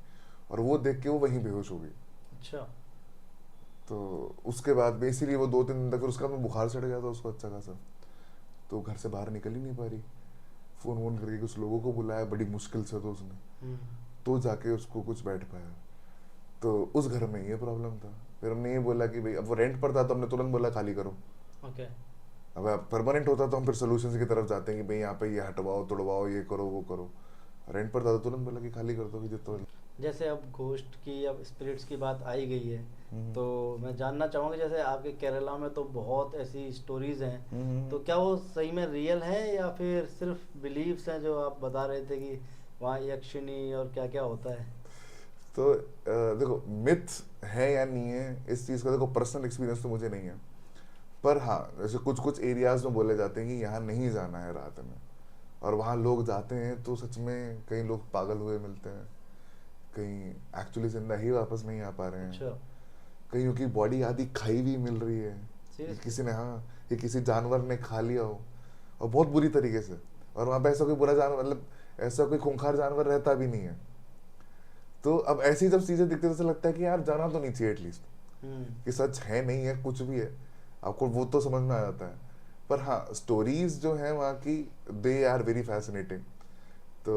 और वो देख के वो वहीं बेहोश हो गई। अच्छा। तो उसके बाद बेसिकली वो 2-3 दिन तक, फिर उसका में बुखार चढ़ गया था उसको अच्छा खासा, तो घर से बाहर निकल ही नहीं पा रही। फ़ोन वोन करके कुछ लोगों को बुलाया बड़ी मुश्किल से, तो उसने तो जाके उसको कुछ बैठ पाया। तो उस घर में ये प्रॉब्लम था। फिर हमने ये बोला कि भाई, अब वो रेंट पर था तो हमने तुरंत बोला खाली करो। ओके। अब परमानेंट होता तो हम फिर सोल्यूशन की तरफ जाते हैं कि भाई यहाँ पे ये हटवाओ तोड़वाओ ये करो वो करो। रेंट पर था तो तुरंत बोला कि खाली कर दो कि जितना। जैसे अब घोस्ट की, अब स्पिरिट्स की बात आई गई है, हम्म। तो मैं जानना चाहूँगा, जैसे आपके केरला में तो बहुत ऐसी स्टोरीज हैं, हम्म। तो क्या वो सही में रियल है या फिर सिर्फ बिलीव्स हैं, जो आप बता रहे थे कि वहाँ यक्षिणी और क्या क्या होता है? तो देखो, मिथ है या नहीं है इस चीज़ का, देखो पर्सनल एक्सपीरियंस तो मुझे नहीं है, पर हाँ जैसे कुछ कुछ एरियाज में बोले जाते हैं कि यहाँ नहीं जाना है रात में, और वहाँ लोग जाते हैं तो सच में कई लोग पागल हुए मिलते हैं, कहीं एक्चुअली जिंदा ही वापस नहीं आ पा रहे हैं, अच्छा। कईयों की बॉडी आधी खाई हुई मिल रही है, ये सीरियसली? किसी ने, हाँ, ये किसी जानवर ने खा लिया हो, और बहुत बुरी तरीके से, और वहाँ पे ऐसा कोई बुरा जानवर, मतलब ऐसा कोई खूंखार जानवर रहता भी नहीं है। तो अब ऐसी जब चीज़ें दिखती है तो ऐसा लगता है कि यार जाना तो नहीं चाहिए एटलीस्ट, कि सच है नहीं है कुछ भी है, आपको वो तो समझ में आ जाता है। पर हाँ, स्टोरीज जो है वहाँ की, दे आर वेरी फैसिनेटिंग। तो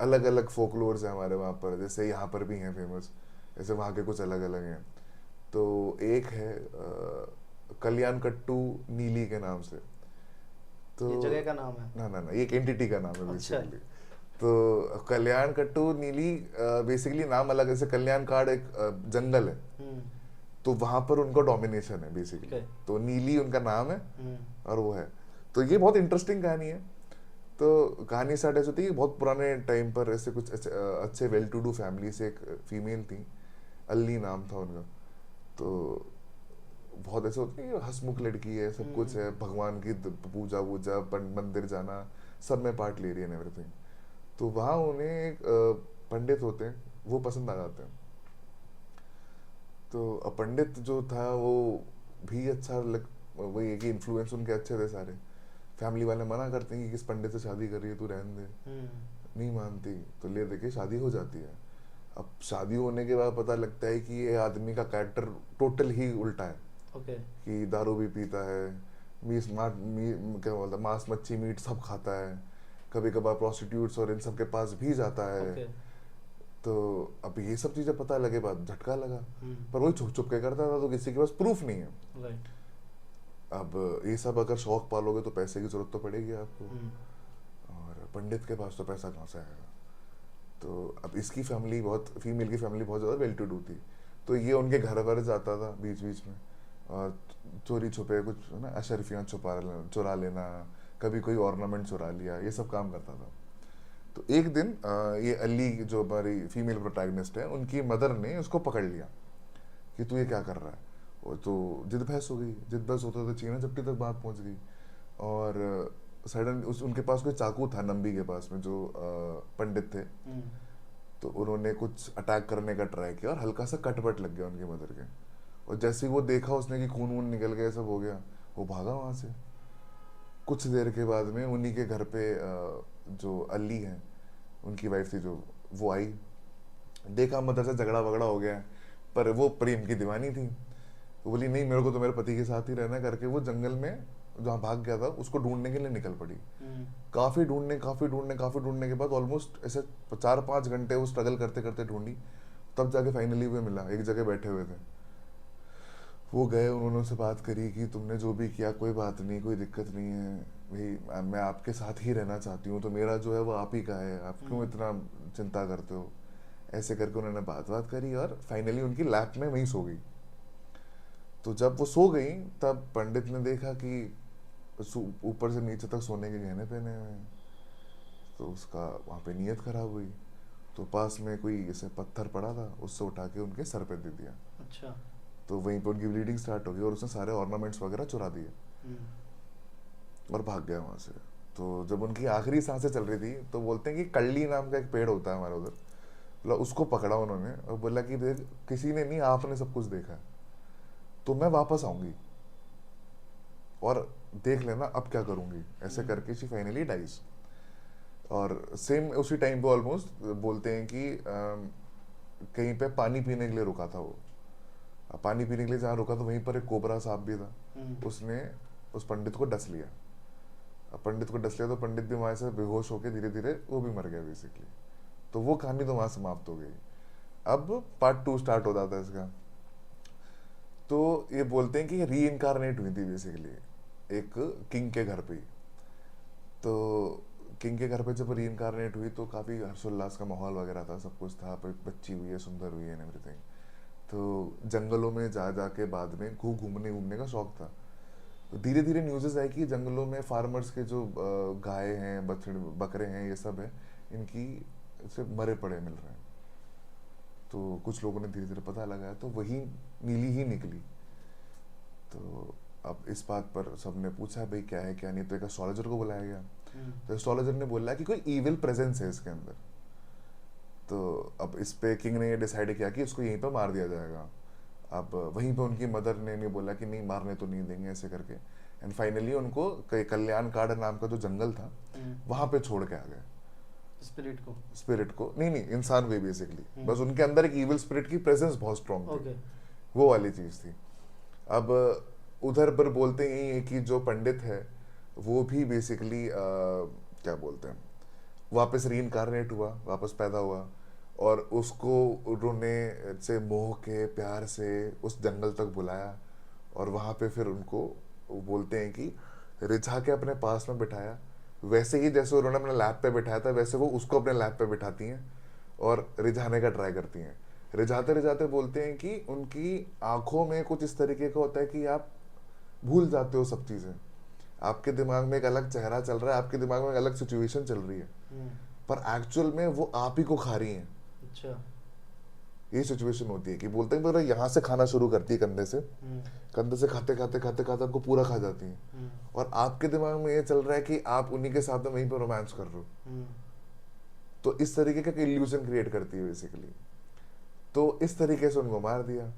अलग अलग फोकलोर्स हैं हमारे वहाँ पर, जैसे यहाँ पर भी हैं फेमस, जैसे वहाँ के कुछ अलग अलग हैं। तो एक है कल्याण कट्टू नीली के नाम से। तो ये जगह का नाम है? ना ना ना, ये एक एंटिटी का नाम है अच्छा। बेसिकली। तो कल्याण कट्टू नीली बेसिकली नाम अलग है, जैसे कल्याण काड़ एक जंगल है, हम्म। तो वहां पर उनका डोमिनेशन है बेसिकली। ओके। तो नीली उनका नाम है हम्म। और वो है। तो ये बहुत इंटरेस्टिंग कहानी है। तो कहानी स्टार्ट ऐसी होती है कि बहुत पुराने टाइम पर ऐसे कुछ अच्छे वेल टू डू फैमिली से एक फीमेल थी, अल्ली नाम था उनका। तो बहुत ऐसे होते हैं कि हंसमुख लड़की है, सब कुछ है, भगवान की पूजा वूजा, मंदिर जाना, सब में पार्ट ले रही है एवरीथिंग। तो वहाँ उन्हें एक पंडित होते हैं, वो पसंद आ जाते हैं। तो पंडित जो था वो भी अच्छा लग, वही है कि इन्फ्लुएंस उनके अच्छे थे सारे। फैमिली वाले मना करते हैं कि किस पंडित से शादी कर रही है, तू रहने दे। हम्म। नहीं मानती, तो ले देके शादी हो जाती है। अब शादी होने के बाद पता लगता है कि ये आदमी का कैरेक्टर टोटल ही उल्टा है। ओके। कि दारू भी पीता है, क्या बोलता है, मांस मच्छी मीट सब खाता है, कभी कभार प्रोस्टिट्यूट्स और इन सब के पास भी जाता है। ओके। तो अब ये सब चीज़ें पता लगे बाद झटका लगा। हम्म। पर वही छुप छुप के करता था, तो किसी के पास प्रूफ नहीं है। राइट। अब ये सब अगर शौक पालोगे तो पैसे की जरूरत तो पड़ेगी आपको, हम्म। और पंडित के पास तो पैसा कहाँ से आएगा। तो अब इसकी फैमिली बहुत, फीमेल की फैमिली बहुत ज़्यादा वेल टू डू थी। तो ये उनके घर वर जाता था बीच बीच में, और चोरी छुपे कुछ ना अशरफियाँ चुरा लेना, कभी कोई ऑर्नामेंट चुरा लिया, ये सब काम करता था। तो एक दिन ये अली जो हमारी फीमेल प्रोटैगनिस्ट है, उनकी मदर ने उसको पकड़ लिया कि तू ये क्या कर रहा है। वो तो जिद बहस हो गई, जिद बहस होते होते चीना चपटी तक बात पहुंच गई। और सडन उनके पास कोई चाकू था नंबी के पास में, जो पंडित थे। हम्म। तो उन्होंने कुछ अटैक करने का ट्राई किया और हल्का सा कटवट लग गया उनकी मदर के। और जैसे ही वो देखा उसने कि खून वून निकल गया, सब हो गया, वो भागा वहाँ से। कुछ देर के बाद में उन्हीं के घर पे जो अली है, उनकी वाइफ थी जो, वो आई। देखा मदर से झगड़ा वगड़ा हो गया है, पर वो प्रेम की दीवानी थी। वो बोली नहीं, मेरे को तो मेरे पति के साथ ही रहना है करके, वो जंगल में जहाँ भाग गया था उसको ढूंढने के लिए निकल पड़ी। हम्म। काफ़ी ढूंढने के बाद ऑलमोस्ट ऐसे 4-5 घंटे वो स्ट्रगल करते करते ढूंढी, तब जाके फाइनली वो मिला, एक जगह बैठे हुए थे। वो गए, उन्होंने उससे बात करी कि तुमने जो भी किया कोई बात नहीं, कोई दिक्कत नहीं है भाई, मैं आपके साथ ही रहना चाहती हूँ, तो मेरा जो है वो आप ही का है, आप क्यों इतना चिंता करते हो। ऐसे करके उन्होंने बात करी और फाइनली उनकी लैप में वहीं सो गई। तो जब वो सो गई तब पंडित ने देखा कि ऊपर से नीचे तक सोने के गहने पहने हुए हैं। तो उसका वहाँ पे नीयत खराब हुई। तो पास में कोई ऐसे पत्थर पड़ा था, उससे उठा के उनके सर पे दे दिया। अच्छा। तो वहीं पे उनकी ब्लीडिंग स्टार्ट हो गई और उसने सारे ऑर्नामेंट्स वगैरह चुरा दिए हम्म। और भाग गया वहाँ से। तो जब उनकी आखिरी सांसें चल रही थी, तो बोलते हैं कि कल्ली नाम का एक पेड़ होता है हमारे उधर, मतलब उसको पकड़ा उन्होंने और बोला कि देख, किसी ने नहीं, आपने सब कुछ देखा है, तो मैं वापस आऊंगी और देख लेना अब क्या करूंगी। ऐसे करके शी फाइनली डाइज। और सेम उसी टाइम पे ऑलमोस्ट बोलते हैं कि कहीं पे पानी पीने के लिए रुका था वो। अब पानी पीने के लिए जहाँ रुका था वहीं पर एक कोबरा सांप भी था। हम्म। उसने उस पंडित को डस लिया। अब पंडित को डस लिया तो पंडित भी वहाँ से बेहोश होकर धीरे धीरे वो भी मर गया बेसिकली। तो वो कहानी तो वहाँ समाप्त हो गई। अब पार्ट 2 स्टार्ट हो जाता है इसका। तो ये बोलते हैं कि री इनकारनेट हुई थी बेसिकली एक किंग के घर पे ही। तो किंग के घर पे जब री इनकारनेट हुई तो काफ़ी हर्षोल्लास का माहौल वगैरह था, सब कुछ था, बच्ची हुई है, सुंदर हुई है, एवरीथिंग। तो जंगलों में जा जाके बाद में घूमने घूमने का शौक था। तो धीरे धीरे न्यूज़ेस आई कि जंगलों में फार्मर्स के जो गाय हैं, बछड़े बकरे हैं, ये सब है, इनकी से मरे पड़े मिल रहे हैं। तो कुछ लोगों ने धीरे धीरे पता लगाया, तो वही नीली ही निकली। तो अब इस बात पर सबने पूछा भाई क्या है क्या नहीं, तो एक एस्ट्रोलॉजर को बुलाया गया। तो एस्ट्रोलॉजर ने बोला कि कोई इविल प्रेजेंस है इसके अंदर। तो अब इस पे किंग ने ये डिसाइड किया कि इसको यहीं पर मार दिया जाएगा। अब वहीं पे उनकी मदर ने नहीं बोला कि नहीं मारने तो नहीं देंगे, ऐसे करके। एंड फाइनली उनको कल्याण काड़ नाम का जो जंगल था वहां पे छोड़ के आ गए। स्पिरिट को नहीं नहीं, इंसान को बेसिकली, बस उनके अंदर एक इविल स्पिरिट की प्रेजेंस बहुत स्ट्रांग थी। ओके। वो वाली चीज थी। अब उधर पर बोलते हैं कि जो पंडित है वो भी बेसिकली क्या बोलते हैं, वापस रीइंकार्नेट हुआ, वापस पैदा हुआ, और उसको उन्होंने से मोह के प्यार से उस जंगल तक बुलाया, और वहाँ पे फिर उनको वो बोलते हैं कि रिझा के अपने पास में बिठाया। वैसे ही जैसे उन्होंने अपने लैब पे बिठाया था, वैसे वो उसको अपने लैब पे बिठाती हैं और रिझाने का ट्राई करती हैं। रिझाते रिझाते बोलते हैं कि उनकी आंखों में कुछ इस तरीके का होता है कि आप भूल जाते हो सब चीज़ें। आपके दिमाग में एक अलग चेहरा चल रहा है, आपके दिमाग में एक अलग सिचुएशन चल रही है, हम्म, पर एक्चुअल में वो आप ही को खा रही हैं। अच्छा। ये सिचुएशन होती है कि बोलते हैं मेरा यहाँ से खाना शुरू करती है, कंधे से। हम्म, कंधे से खाते खाते खाते खाते आपको पूरा खा जाती हैं, हम्म, और आपके दिमाग में ये चल रहा है कि आप उन्हीं के साथ में वहीं पर रोमांस कर रहे हो। हम्म, तो इस तरीके का इल्यूजन क्रिएट करती है बेसिकली। तो इस तरीके से उनको मार दिया।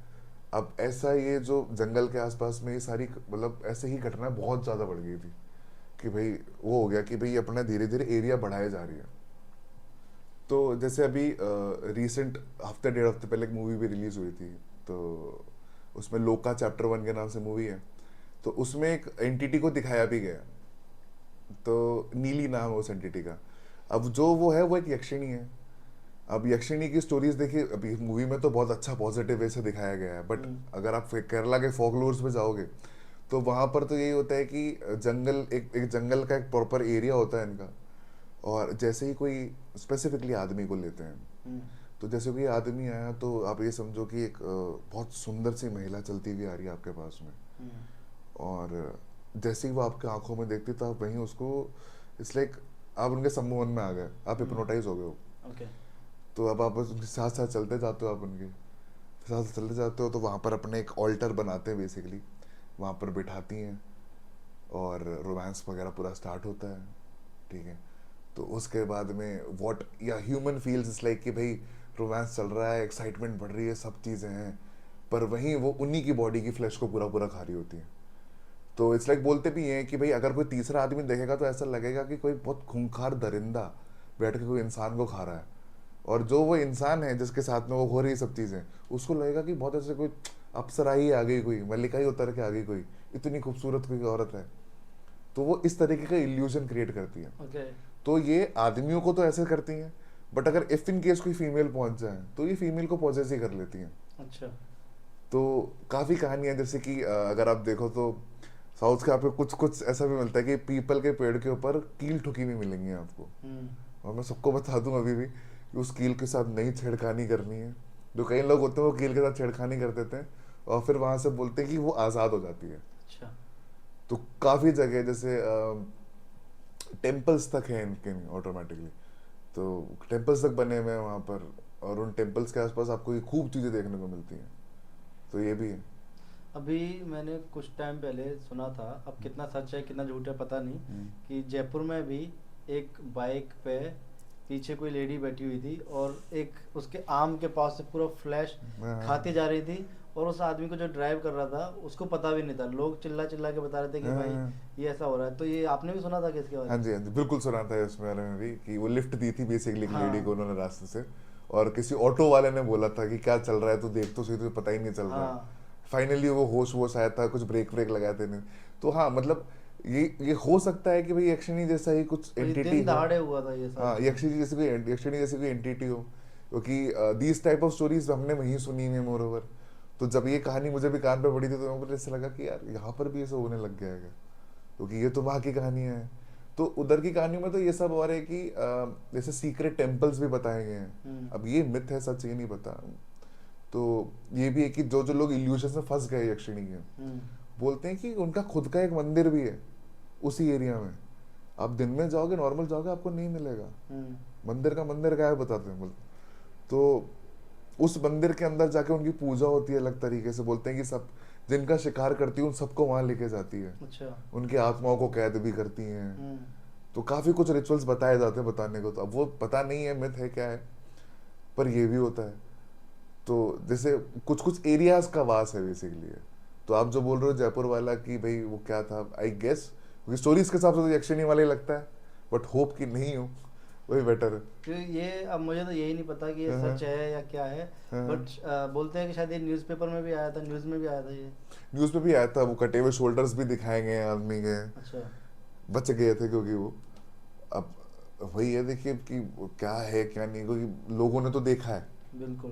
अब ऐसा ये जो जंगल के आसपास में ये सारी मतलब ऐसे ही घटना बहुत ज़्यादा बढ़ गई थी कि भाई वो हो गया कि भाई अपना धीरे धीरे एरिया बढ़ाया जा रही है। तो जैसे अभी रीसेंट हफ्ते डेढ़ हफ्ते पहले एक मूवी भी रिलीज हुई थी, तो उसमें लोका चैप्टर 1 के नाम से मूवी है। तो उसमें एक एंटिटी को दिखाया भी गया, तो नीली नाम है उस एंटिटी का। अब जो वो है वो एक यक्षिणी है। अब यक्षिणी की स्टोरीज देखिए, अभी मूवी में तो बहुत अच्छा पॉजिटिव वे से दिखाया गया है, बट हम्म, अगर आप केरला के फोकलोर्स में जाओगे तो वहाँ पर तो यही होता है कि जंगल एक जंगल का एक प्रॉपर एरिया होता है इनका। और जैसे ही कोई स्पेसिफिकली आदमी को लेते हैं, हम्म, तो जैसे कोई आदमी आया तो आप ये समझो कि एक बहुत सुंदर सी महिला चलती हुई आ रही है आपके पास में, हम्म, और जैसे ही वो आपके आंखों में देखती तो आप वहीं उसको, इट्स लाइक आप उनके सम्मोहन में आ गए, आप हम्म, हिप्नोटाइज हो गए हो। ओके। तो अब आप बस उनके साथ साथ चलते जाते हो, आप उनके साथ साथ चलते जाते हो, तो वहाँ पर अपने एक ऑल्टर बनाते हैं बेसिकली, वहाँ पर बिठाती हैं, और रोमांस वगैरह पूरा स्टार्ट होता है। ठीक है, तो उसके बाद में व्हाट या ह्यूमन फील्स इज लाइक कि भाई रोमांस चल रहा है, एक्साइटमेंट बढ़ रही है, सब चीज़ें हैं, पर वहीं वो उन्हीं की बॉडी की फ्लैश को पूरा पूरा खा रही होती है। तो इट्स लाइक बोलते भी हैं कि भाई अगर कोई तीसरा आदमी देखेगा तो ऐसा लगेगा कि कोई बहुत खूंखार दरिंदा बैठ के कोई इंसान को खा रहा है, और जो वो इंसान है जिसके साथ में वो हो रही सब चीज़ें, उसको लगेगा कि बहुत ऐसे कोई अप्सरा ही आ गई, कोई मल्लिका ही उतर के आ गई, कोई इतनी खूबसूरत कोई औरत है। तो वो इस तरीके का इल्यूजन क्रिएट करती है। ओके। तो ये आदमियों को तो ऐसे करती हैं, बट अगर इफ इन केस कोई फीमेल पहुंच जाए तो ये फीमेल को पॉजेस ही कर लेती हैं। अच्छा। तो काफ़ी कहानियां, जैसे कि अगर आप देखो तो साउथ के आपको कुछ कुछ ऐसा भी मिलता है कि पीपल के पेड़ के ऊपर कील ठुकी हुई मिलेंगी आपको। हम्म, और मैं सबको बता दूं अभी भी कि उस कील के साथ नहीं छेड़खानी करनी है। जो कई लोग होते हैं वो कील के साथ छेड़खानी कर देते हैं, और फिर वहां से बोलते हैं कि वो आज़ाद हो जाती है। अच्छा। तो काफ़ी जगह जैसे टेम्पल्स तक हैं इनके ऑटोमेटिकली, तो टेम्पल्स तक बने हुए हैं वहाँ पर, और उन टेम्पल्स के आसपास आपको ये खूब चीज़ें देखने को मिलती हैं। तो ये भी है। अभी मैंने कुछ टाइम पहले सुना था, अब कितना सच है कितना झूठ है पता नहीं, कि जयपुर में भी एक बाइक पे पीछे कोई लेडी बैठी हुई थी और एक उसके आर्म के पास से पूरा फ्लैश खाती जा रही थी, और उस आदमी को जो ड्राइव कर रहा था उसको पता भी नहीं था। लोग चिल्ला चिल्ला के बता रहे थे कि भाई ये ऐसा हो रहा है। तो ये आपने भी सुना था कि इसके बारे हाँ में? जी, हाँ जी, बिल्कुल सुना था इस बारे में भी कि वो लिफ्ट दी थी बेसिकली एक लेडी को हाँ, उन्होंने रास्ते से, और किसी ऑटो वाले ने बोला था कि क्या चल रहा है, तो देख तो सही, तो पता ही नहीं चल रहा है। हाँ, फाइनली वो होश वोश आया था, कुछ ब्रेक ब्रेक लगाए थे नहीं। तो हाँ, मतलब ये हो सकता है कि भाई यक्षिणी जैसा ही कुछ और ये एंटिटी दिन हो। दहाड़े हुआ था ये सारी हाँ, चीजें। यक्षिणी जैसी कोई एंटिटी हो, क्योंकि दीज टाइप ऑफ स्टोरीज हमने वहीं सुनी है मोर ओवर। तो जब ये कहानी मुझे भी कान पे पड़ी थी तो मुझे ऐसा लगा कि यार यहाँ पर भी ऐसा होने लग गया है, क्योंकि ये तो वहाँ की कहानी है। तो उधर की कहानियों में तो ये सब और है कि जैसे सीक्रेट टेम्पल्स भी बताए गए हैं। हम्म, अब ये मिथ है, सच ये नहीं पता। तो ये भी है कि जो जो लोग इल्यूशन में फंस गए यक्षिणी के, हम्म, बोलते हैं कि उनका खुद का एक मंदिर भी है उसी एरिया में। आप दिन में जाओगे, नॉर्मल जाओगे, आपको नहीं मिलेगा। हम्म, मंदिर का मंदिर क्या है बताते हैं बोलते। तो उस मंदिर के अंदर जाके उनकी पूजा होती है अलग तरीके से। बोलते हैं कि सब जिनका शिकार करती है उन सबको वहां लेके जाती है, अच्छा। उनकी आत्माओं को कैद भी करती हैं। हम्म, तो काफ़ी कुछ रिचुअल्स बताए जाते हैं बताने को, तो अब वो पता नहीं है मिथ है क्या है, पर ये भी होता है। तो जैसे कुछ कुछ एरियाज का वास है बेसिकली है। तो आप जो बोल रहे हो जयपुर वाला कि भाई वो क्या था, आई गेस क्योंकि स्टोरीज के हिसाब से तो यक्षिणी वाला ही लगता है, बट होप कि नहीं हो, वही बेटर है। क्योंकि ये अब मुझे तो यही नहीं पता कि ये हाँ, सच है या क्या है। हाँ। बट बोलते हैं कि शायद ये न्यूज़पेपर में भी आया था, न्यूज़ में भी आया था ये। न्यूज़ पे भी आया था, वो कटे हुए शोल्डर्स भी दिखाए गए हैं आदमी के, अच्छा। बच गए थे क्योंकि वो अब वही है, देखिए कि क्या है क्या नहीं, क्योंकि लोगों ने तो देखा है। बिल्कुल।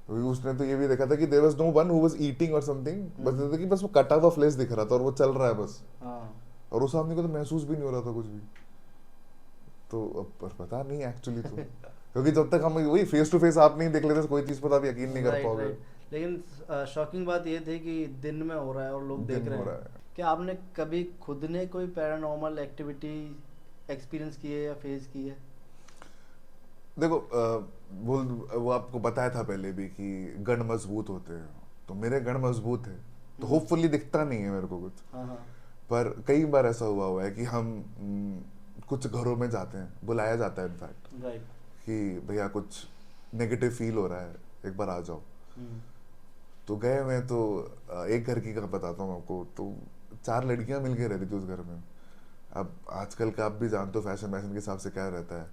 क्योंकि उसने तो ये भी देखा था कि there was no one who was eating or something, बस ये था कि बस वो कटा हुआ फ्लेश दिख रहा था और वो चल रहा है बस, हाँ। और उस आदमी को तो महसूस भी नहीं हो रहा था कुछ भी। तो अब पर पता नहीं एक्चुअली तो, क्योंकि जब तक हम वही फेस टू फेस आप नहीं देख लेते तो कोई चीज़ पर आप यकीन नहीं कर राइट पाओगे। राइट। लेकिन शॉकिंग बात ये थी कि दिन में हो रहा है और लोग दिन देख में रहे हो रहा हैं। है। क्या आपने कभी खुद ने कोई पैरानॉर्मल एक्टिविटी एक्सपीरियंस की है या फेस की है? देखो वो आपको बताया था पहले भी कि गण मजबूत होते हैं, तो मेरे गण मजबूत है, तो हम्म। होपफुली दिखता नहीं है मेरे को कुछ। हाँ हाँ। पर कई बार ऐसा हुआ है कि हम कुछ घरों में जाते हैं, बुलाया जाता है इनफैक्ट, राइट। कि भैया कुछ नेगेटिव फील हो रहा है, एक बार आ जाओ। हम्म। तो गए हुए हैं, तो एक घर की का बताता हूँ आपको, तो 4 लड़कियां मिलके रहती थी उस घर में। अब आजकल का आप भी जानते हो फैशन वैशन के हिसाब से क्या रहता है,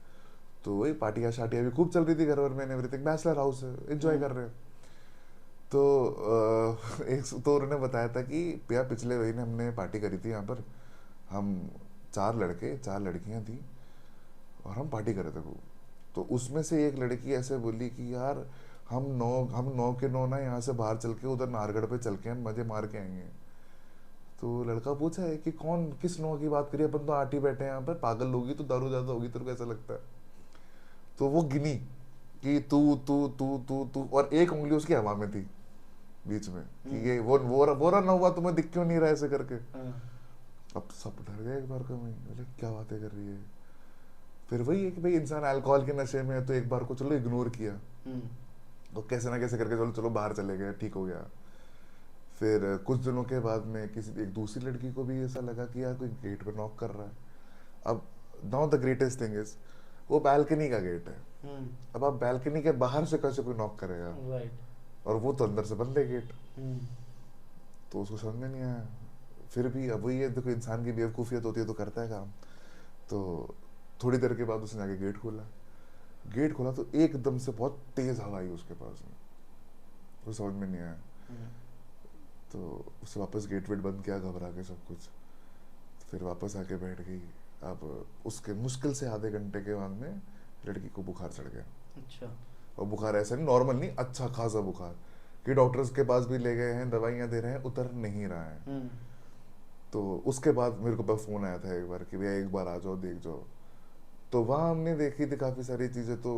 तो वही पार्टियाँ शार्टियाँ भी खूब चल रही थी घर वर में, एवरीथिंग, बैचलर हाउस है, एंजॉय कर हम्म। रहे हैं। तो एक तो उन्होंने बताया था कि भैया पिछले महीने हमने पार्टी करी थी यहाँ पर, हम 4 लड़के 4 लड़कियाँ थी और हम पार्टी कर रहे थे खूब। तो उसमें से एक लड़की ऐसे बोली कि यार हम 9 के 9 ना यहाँ से बाहर चल के उधर नाहरगढ़ पे चल के हम मजे मार के आएंगे। तो लड़का पूछा है कि कौन किस 9 की बात करिए, अपन तो 8 ही बैठे हैं यहाँ पर, पागल होगी तो, दारू ज्यादा होगी, तेरे को ऐसा लगता है? तो वो गिनी कि तू, और एक उंगली उसकी हवा में थी बीच में, कि हम्म। ये वो रन हुआ, तुम्हें दिख क्यों नहीं रहा ऐसे करके। हाँ। अब सब डर गए एक बार को, मैं बोले क्या बातें कर रही है। फिर वही है कि भाई इंसान अल्कोहल के नशे में है, तो एक बार को चलो इग्नोर किया, हम्म। तो कैसे ना कैसे करके चलो चलो बाहर चले गए, ठीक हो गया। फिर कुछ दिनों के बाद में किसी एक दूसरी लड़की को भी ऐसा लगा कि यार कोई गेट पे नॉक कर रहा है। अब now the greatest thing is, वो बैल्कनी का गेट है। हम्म। अब आप बैल्कनी के बाहर से कैसे कोई नॉक करेगा, राइट। और वो तो अंदर से बंद है गेट। हम्म। तो उसको समझ में नहीं आया। फिर भी अब वही है, देखो इंसान की बेवकूफ़ियत होती है तो करता है काम। तो थोड़ी देर के बाद उसने आगे गेट खोला तो एकदम से बहुत तेज हवा आई उसके पास में, वो समझ में नहीं आया। हम्म। तो उसने वापस गेट वेट बंद किया, घबरा के सब कुछ, फिर वापस आके बैठ गई। अब उसके मुश्किल से आधे घंटे के बाद में लड़की को बुखार चढ़ गया। अच्छा। और बुखार ऐसा नहीं, नॉर्मल नहीं, अच्छा खासा बुखार, कि डॉक्टर्स के पास भी ले गए हैं, दवाइयाँ दे रहे हैं, उतर नहीं रहा है। हम्म। तो उसके बाद मेरे को पास फ़ोन आया था एक बार कि भैया एक बार आ जाओ देख जाओ। तो वहाँ हमने देखी थी काफ़ी सारी चीज़ें। तो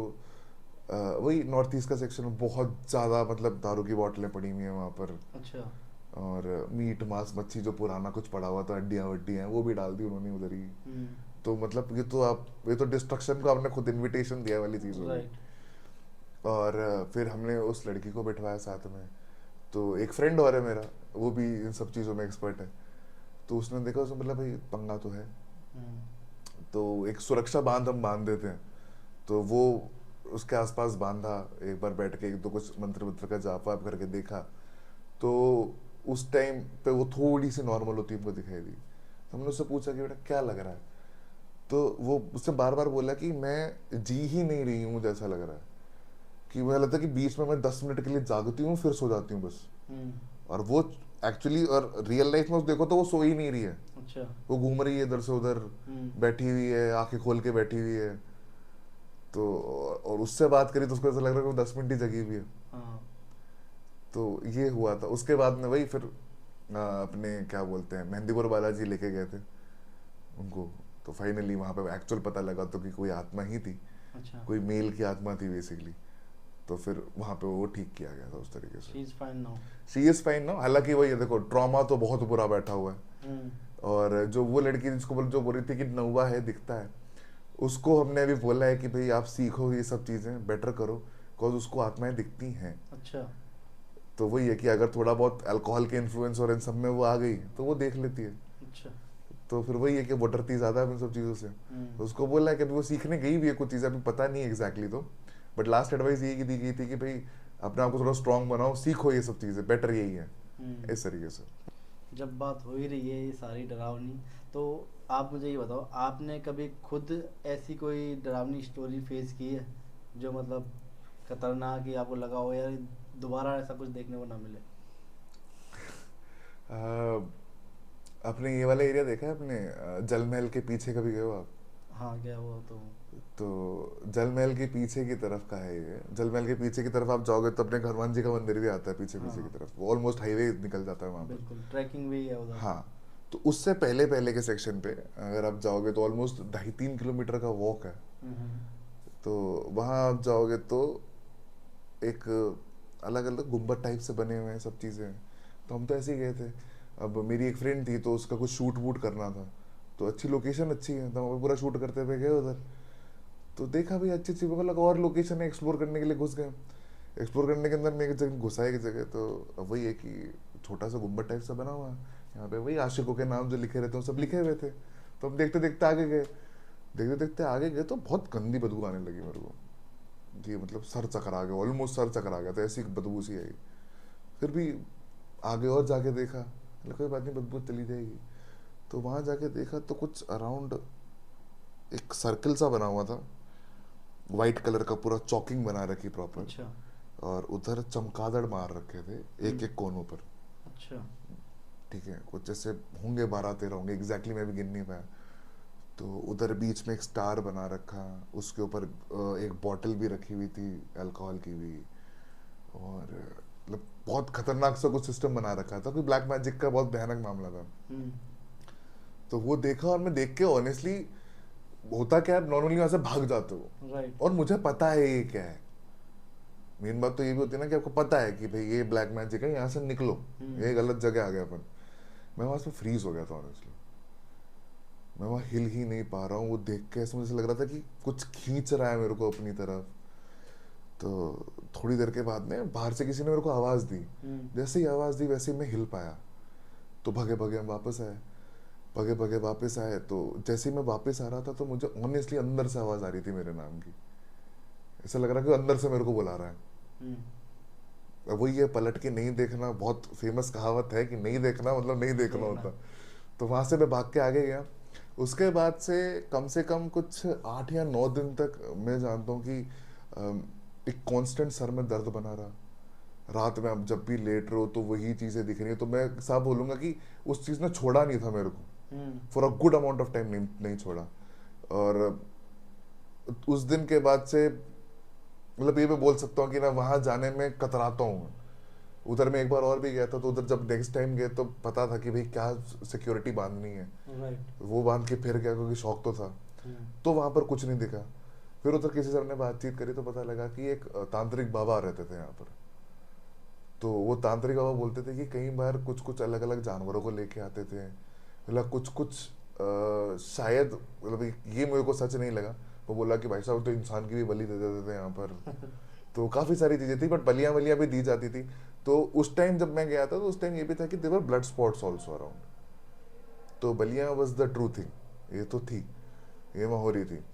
वही नॉर्थ ईस्ट का सेक्शन में बहुत ज़्यादा, मतलब दारू की बोतलें पड़ी हुई हैं वहाँ पर, अच्छा। और मीट मांस मच्छी जो पुराना कुछ पड़ा हुआ था, हड्डियाँ वड्डियाँ वो भी डाल दी उन्होंने उधर ही। हम्म। तो मतलब ये तो डिस्ट्रक्शन को आपने खुद इनविटेशन दिया वाली चीज़ होगी। राइट। और फिर हमने उस लड़की को बिठवाया साथ में। तो एक फ्रेंड और है मेरा, वो भी इन सब चीज़ों में एक्सपर्ट है। तो उसने देखा, उसने मतलब भाई पंगा तो है, हम्म। तो एक सुरक्षा बांध हम बांध देते हैं। तो वो उसके आसपास बांधा, एक बार बैठ के एक दो कुछ मंत्र मंत्र का जाप वाप करके देखा। तो उस टाइम पे वो थोड़ी सी नॉर्मल होती हमको दिखाई दी। तो हमने उससे पूछा कि बेटा क्या लग रहा है। तो वो उससे बार बार बोला कि मैं जी ही नहीं रही हूँ जैसा लग रहा है, कि मुझे लगता है कि बीच में मैं 10 मिनट के लिए जागती हूँ फिर सो जाती हूँ बस। हम्म। और वो एक्चुअली और रियल लाइफ में उस देखो तो वो सो ही नहीं रही है, अच्छा। वो घूम रही है इधर से उधर, हम्म। बैठी हुई है, आंखें खोल के बैठी हुई है। तो और उससे बात करी तो उसको ऐसा लग रहा है कि वो 10 मिनट ही जगी हुई है। हाँ। तो ये हुआ था। उसके बाद में वही फिर अपने क्या बोलते हैं मेहंदीपुर बालाजी लेके गए थे उनको। तो फाइनली वहाँ पे एक्चुअल पता लगा तो कि कोई आत्मा ही थी, अच्छा। कोई मेल की आत्मा थी बेसिकली। तो फिर वहाँ पे वो ठीक किया गया था उस तरीके से। She is fine now. She is fine ना, हालांकि वही है, देखो ट्रॉमा तो बहुत बुरा बैठा हुआ है। हम्म। और जो वो लड़की जिसको जो बोल रही थी कि नौवा है दिखता है, उसको हमने अभी बोला है कि भाई आप सीखो ये सब चीज़ें बेटर करो, बिकॉज उसको आत्माएं दिखती हैं। अच्छा। तो वही है कि अगर थोड़ा बहुत अल्कोहल के इन्फ्लुएंस और इन सब में वो आ गई तो वो देख लेती है। अच्छा। तो फिर वही है कि वो डरती ज़्यादा है इन सब चीज़ों से। हम्म। तो उसको बोला है कि अभी वो सीखने गई भी है कुछ चीज़ें, अभी पता नहीं एग्जैक्टली तो, बट लास्ट एडवाइस यही दी गई थी कि भाई अपने आप को थोड़ा स्ट्रांग बनाओ, सीखो ये सब चीज़ें, बेटर यही है, हम्म। इस तरीके से। जब बात हो ही रही है ये सारी डरावनी, तो आप मुझे ये बताओ, आपने कभी खुद ऐसी कोई डरावनी स्टोरी फेस की है जो मतलब खतरनाक, ही आपको लगा हो यार दोबारा ऐसा कुछ देखने को ना मिले? आपने ये वाला एरिया देखा है अपने जल महल के पीछे, कभी गए हो आप? हाँ क्या वो तो जल महल के पीछे की तरफ का है ये। जल महल के पीछे की तरफ आप जाओगे तो अपने हनुमान जी का मंदिर भी आता है पीछे पीछे की हाँ तरफ, वो ऑलमोस्ट हाईवे निकल जाता है वहाँ पर। बिल्कुल, ट्रैकिंग भी है उधर। हाँ, तो उससे पहले पहले के सेक्शन पे अगर आप जाओगे तो ऑलमोस्ट 2.5-3 किलोमीटर का वॉक है। हम्म। तो वहाँ आप जाओगे तो एक अलग अलग गुम्बद टाइप से बने हुए हैं सब चीज़ें। तो हम तो ऐसे ही गए थे। अब मेरी एक फ्रेंड थी तो उसका कुछ शूट वूट करना था, तो अच्छी लोकेशन अच्छी है तो हम पूरा शूट करते हुए गए उधर। तो देखा भाई अच्छी अच्छी, मतलब और लोकेशन है, एक्सप्लोर करने के लिए घुस गए। एक्सप्लोर करने के अंदर मैं एक जगह घुसा, एक जगह तो अब वही है कि छोटा सा गुम्बद टाइप सा बना हुआ है, यहाँ पे वही आशिकों के नाम जो लिखे रहते हैं वो सब लिखे हुए थे। तो हम देखते देखते आगे गए, देखते देखते आगे गए तो बहुत गंदी बदबू आने लगी मेरे को कि मतलब सर चकरा गया, ऑलमोस्ट सर चकरा गया, तो ऐसी बदबू सी आई। फिर भी आगे और जाके देखा, मतलब कोई बात नहीं बदबू चली जाएगी। तो वहाँ जाके देखा तो कुछ अराउंड एक सर्कल सा बना हुआ था, वाइट कलर का, पूरा चौकिंग बना रखी प्रॉपर। अच्छा। और उधर चमगादड़ मार रखे थे एक एक कोनों पर। अच्छा। ठीक है, कुछ जैसे होंगे 12-13 होंगे, एग्जैक्टली मैं भी गिन नहीं पाया। तो उधर बीच में एक स्टार बना रखा, उसके ऊपर एक बॉटल भी रखी हुई थी अल्कोहल की भी। और मतलब बहुत खतरनाक सा कुछ सिस्टम बना रखा था, कोई ब्लैक मैजिक का बहुत भयानक मामला था। हम्म। तो वो देखा और मैं देख के ऑनेस्टली, होता क्या है नॉर्मली वहां से भाग जाते हो, राइट। और मुझे पता है ये क्या है। मेन बात तो ये भी होती है ना कि आपको पता है कि भाई ये ब्लैक मैजिक है, यहाँ से निकलो, ये गलत जगह आ गया अपन। मैं वहां से फ्रीज हो गया था ऑनेस्टली, मैं वहाँ हिल ही नहीं पा रहा हूँ। वो देख के ऐसे मुझे लग रहा था कि कुछ खींच रहा है मेरे को अपनी तरफ। तो थोड़ी देर के बाद में बाहर से किसी ने मेरे को आवाज़ दी, जैसे ही आवाज़ दी वैसे ही मैं हिल पाया। तो भगे भगे हम वापस आए, भगे भगे वापस आए। तो जैसे ही मैं वापस आ रहा था तो मुझे ऑनेस्टली अंदर से आवाज़ आ रही थी मेरे नाम की, ऐसा लग रहा कि अंदर से मेरे को बुला रहा है। अब वही है, पलट के नहीं देखना, बहुत फेमस कहावत है कि नहीं देखना मतलब नहीं देखना होता। तो वहां से मैं भाग के आगे गया। उसके बाद से कम कुछ 8 या 9 दिन तक मैं जानता हूँ कि एक कांस्टेंट सर में दर्द बना रहा। रात में अब जब भी लेट रहो तो वही चीज़ें दिख रही है। तो मैं साफ बोलूँगा कि उस चीज़ ने छोड़ा नहीं था मेरे को, for a good amount of time नहीं छोड़ा। और उस दिन के बाद से मतलब ये मैं बोल सकता हूँ कि ना वहाँ जाने में कतराता हूँ मैं। उधर मैं एक बार और भी गया था, तो उधर जब नेक्स्ट टाइम गए तो पता था कि भाई क्या सिक्योरिटी बांधनी है, राइट। वो बांध के फिर गया क्योंकि शौक तो था। तो वहाँ पर कुछ नहीं दिखा। फिर उधर किसी से हमने बातचीत करी तो पता लगा कि एक तांत्रिक बाबा रहते थे यहाँ पर। तो वो तांत्रिक बाबा बोलते थे कि कई बार कुछ कुछ अलग अलग जानवरों को लेके आते थे, मतलब कुछ कुछ शायद, मतलब ये मेरे को सच नहीं लगा। वो बोला कि भाई साहब तो इंसान की भी बलि दे देते थे यहाँ पर। तो काफ़ी सारी चीज़ें थी, बट बलियाँ वलियाँ भी दी जाती थी। तो उस टाइम जब मैं गया था तो उस टाइम ये भी था कि देवर ब्लड स्पॉट्स ऑल्सो अराउंड। तो Ballia was the true thing, ये तो थी, ये वहाँ हो रही थी।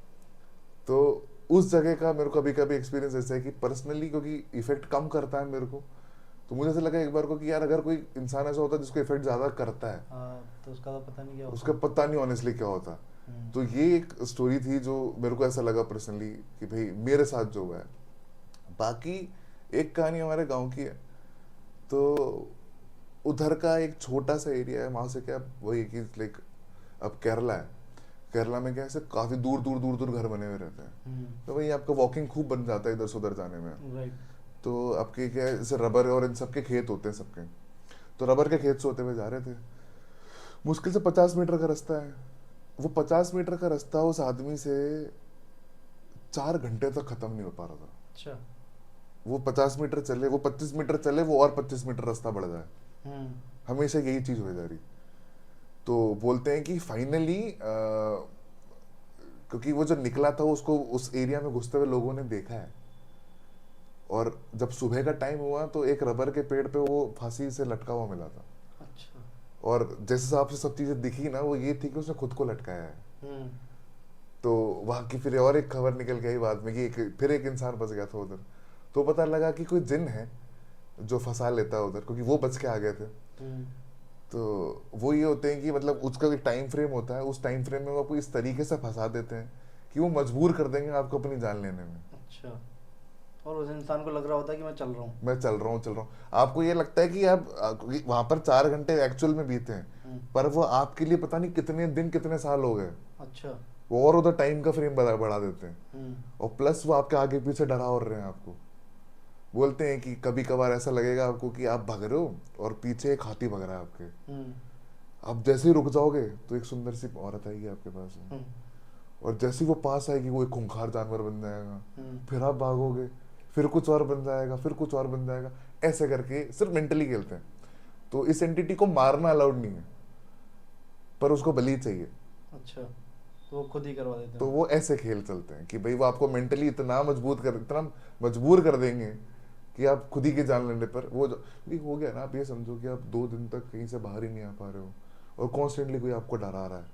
तो उस जगह का मेरे को कभी कभी एक्सपीरियंस ऐसा है कि पर्सनली, क्योंकि इफेक्ट कम करता है मेरे को, तो मुझे ऐसा लगा एक बार को कि यार अगर कोई इंसान ऐसा होता है जिसको इफेक्ट ज़्यादा करता है, तो उसका तो पता नहीं क्या उसका होता। पता नहीं ऑनेस्टली क्या होता। तो ये एक स्टोरी थी जो मेरे को ऐसा लगा पर्सनली कि भाई मेरे साथ जो हुआ है। बाकी एक कहानी हमारे गांव की है। तो उधर का एक छोटा सा एरिया है, वहाँ से क्या वही कि लाइक अब केरला है, केरला में क्या है काफ़ी दूर दूर दूर दूर घर बने हुए रहते हैं। तो वही आपका वॉकिंग खूब बन जाता है इधर से उधर जाने में। राइट। तो आपके क्या है, जैसे रबर और इन सबके खेत होते हैं सबके। तो रबर के खेत से होते हुए जा रहे थे, मुश्किल से 50 मीटर का रास्ता है। वो 50 मीटर का रास्ता उस आदमी से 4 घंटे तक खत्म नहीं हो पा रहा था। अच्छा। वो 50 मीटर चले, वो 25 मीटर चले, वो और 25 मीटर रास्ता बढ़ जाए, हमेशा यही चीज हो जा रही। तो बोलते हैं कि फाइनली क्योंकि वो जो निकला था उसको उस एरिया में घुसते हुए लोगों ने देखा है। और जब सुबह का टाइम हुआ तो एक रबर के पेड़ पे वो फांसी से लटका हुआ मिला था। अच्छा। और जिस हिसाब से सब चीजें दिखी ना, वो ये थी कि उसने खुद को लटकाया है। तो वहां की फिर और एक खबर निकल गई बाद में कि फिर एक इंसान बच गया था उधर। तो पता लगा कि कोई जिन है जो फंसा लेता है उधर, क्योंकि वो बच के आ गए थे। तो वो ये होते हैं कि मतलब उसका एक टाइम फ्रेम होता है, उस टाइम फ्रेम में वो आपको इस तरीके से फंसा देते हैं कि वो मजबूर कर देंगे आपको अपनी जान लेने में। अच्छा। और उस इंसान को लग रहा होता है कि मैं चल रहा हूँ। मैं चल रहा हूँ चल रहा हूँ। आपको ये लगता है कि आप वहां पर 4 घंटे एक्चुअल में बीते हैं, पर वो आपके लिए पता नहीं कितने दिन कितने साल हो गए। अच्छा। वो और उधर टाइम का फ्रेम बढ़ा देते हैं, हम्म। और प्लस वो आपके आगे पीछे डरा और रहे हैं आपको। बोलते हैं कि कभी कभार ऐसा लगेगा आपको कि आप भाग रहे हो और पीछे एक हाथी भाग रहा है आपके। हम्म। आप जैसे ही रुक जाओगे तो एक सुंदर सी औरत आएगी आपके पास में, हम्म। और जैसे ही वो पास आएगी वो एक खूंखार जानवर बन जाएगा। हम्म। फिर आप भागोगे, फिर कुछ और बन जाएगा, फिर कुछ और बन जाएगा। ऐसे करके सिर्फ मेंटली खेलते हैं। तो इस एंटिटी को मारना अलाउड नहीं है, पर उसको बलि चाहिए। अच्छा, तो वो खुद ही करवा देते तो हैं। वो ऐसे खेल चलते हैं कि भाई वो आपको मेंटली इतना मजबूर कर देंगे कि आप खुद ही के जान लेने पर वो भी हो गया ना। आप ये समझो कि आप 2 दिन तक कहीं से बाहर ही नहीं आ पा रहे हो, और कॉन्स्टेंटली कोई आपको डरा रहा है,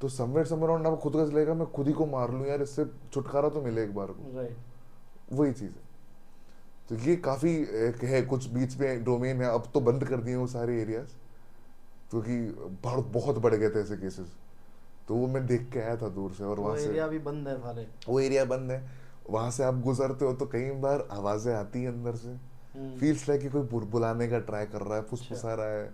तो समवेयर समवेयर ऑन आप खुद का चलेगा, मैं खुद ही को मार लूं यार, इससे छुटकारा तो मिले एक बार को। राइट। वही चीज़ है। तो ये काफ़ी एक है, कुछ बीच में डोमेन है, अब तो बंद कर दिए वो सारे एरियाज, क्योंकि बहुत बहुत बढ़ गए थे ऐसे केसेस। तो वो मैं देख के आया था दूर से, और वो वहाँ से एरिया भी बंद है सारे। वो एरिया बंद है। वहाँ से आप गुजरते हो तो कई बार आवाज़ें आती हैं अंदर से, हम्म। फील्स लाइक कि कोई बुलाने का ट्राई कर रहा है, अच्छा। फुसफुसा रहा है।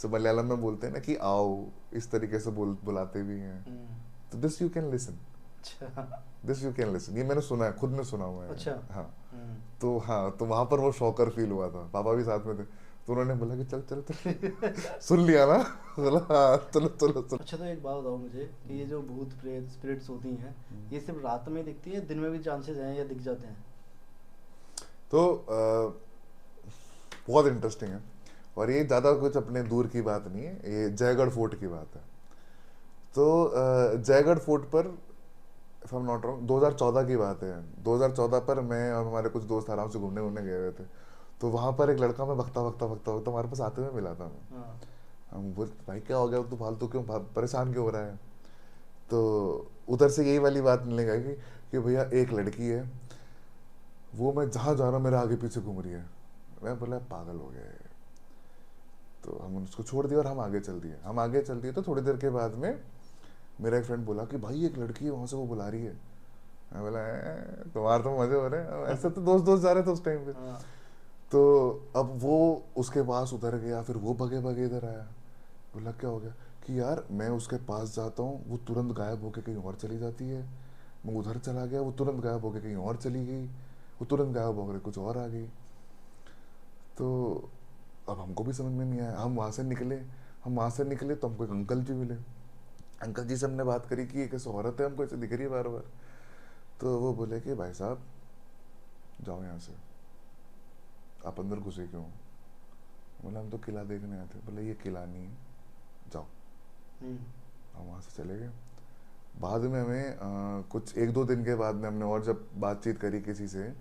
तो मलयालम में बोलते हैं ना कि आओ, इस तरीके से बुलाते भी हैं। हम्म। तो दिस यू कैन लिसन, अच्छा। दिस यू कैन लिसन, ये मैंने सुना है, खुद ने सुना हुआ है। अच्छा। हाँ। हम्म। तो हाँ, तो वहां पर वो शॉकर फील हुआ था, पापा भी साथ में थे, तो उन्होंने बोला कि चल चल चल सुन लिया ना। बोला हाँ चलो चलो चलो। अच्छा, तो एक बात बताओ मुझे कि ये जो भूत प्रेत स्पिरिट्स होती हैं, ये सिर्फ रात में दिखती है, दिन में भी चांसेस हैं या दिख जाते हैं? तो बहुत इंटरेस्टिंग है, और ये ज़्यादा कुछ अपने दूर की बात नहीं है, ये जयगढ़ फोर्ट की बात है। तो जयगढ़ फोर्ट पर, if I am not wrong, 2014 की बात है। 2014 पर मैं और हमारे कुछ दोस्त आराम से घूमने घूमने गए हुए थे। तो वहाँ पर एक लड़का, मैं भगता भगता भगता भगता हमारे पास आते हुए मिला था। मैं हाँ। हम बोल, भाई क्या हो गया, तू फालतू क्यों परेशान क्यों हो रहा है? तो उधर से यही वाली बात मिलने गई कि भैया एक लड़की है, वो मैं जहाँ जा रहा हूँ मेरे आगे पीछे घूम रही है। मैं बोला पागल हो गया है। तो हम उसको छोड़ दिया और हम आगे चल दिए। तो थोड़ी देर के बाद में मेरा एक फ्रेंड बोला कि भाई एक लड़की है वहाँ से, वो बुला रही है। मैं बोला तुम्हारे तो मजे हो रहे हैं, ऐसे तो दोस्त दोस्त जा रहे थे उस टाइम पे। हाँ। तो अब वो उसके पास उधर गया, फिर वो भगे भगे इधर आया। बोला क्या हो गया? कि यार मैं उसके पास जाता हूँ, वो तुरंत गायब होके कहीं और चली जाती है। मैं उधर चला गया, वो तुरंत गायब होके कहीं और चली गई। वो तुरंत गायब होकर कुछ और आ गई। तो अब हमको भी समझ में नहीं आया। हम वहाँ से निकले तो हमको एक अंकल जी मिले। अंकल जी से हमने बात करी कि एक ऐसे औरत है, हमको ऐसे दिख रही है बार बार। तो वो बोले कि भाई साहब जाओ यहाँ से, आप अंदर घुसे क्यों? बोला हम तो किला देखने आए थे। बोले ये किला नहीं है, जाओ। हम्म। हम वहाँ से चले गए। बाद में हमें कुछ 1-2 दिन के बाद में हमने और जब बातचीत करी किसी से,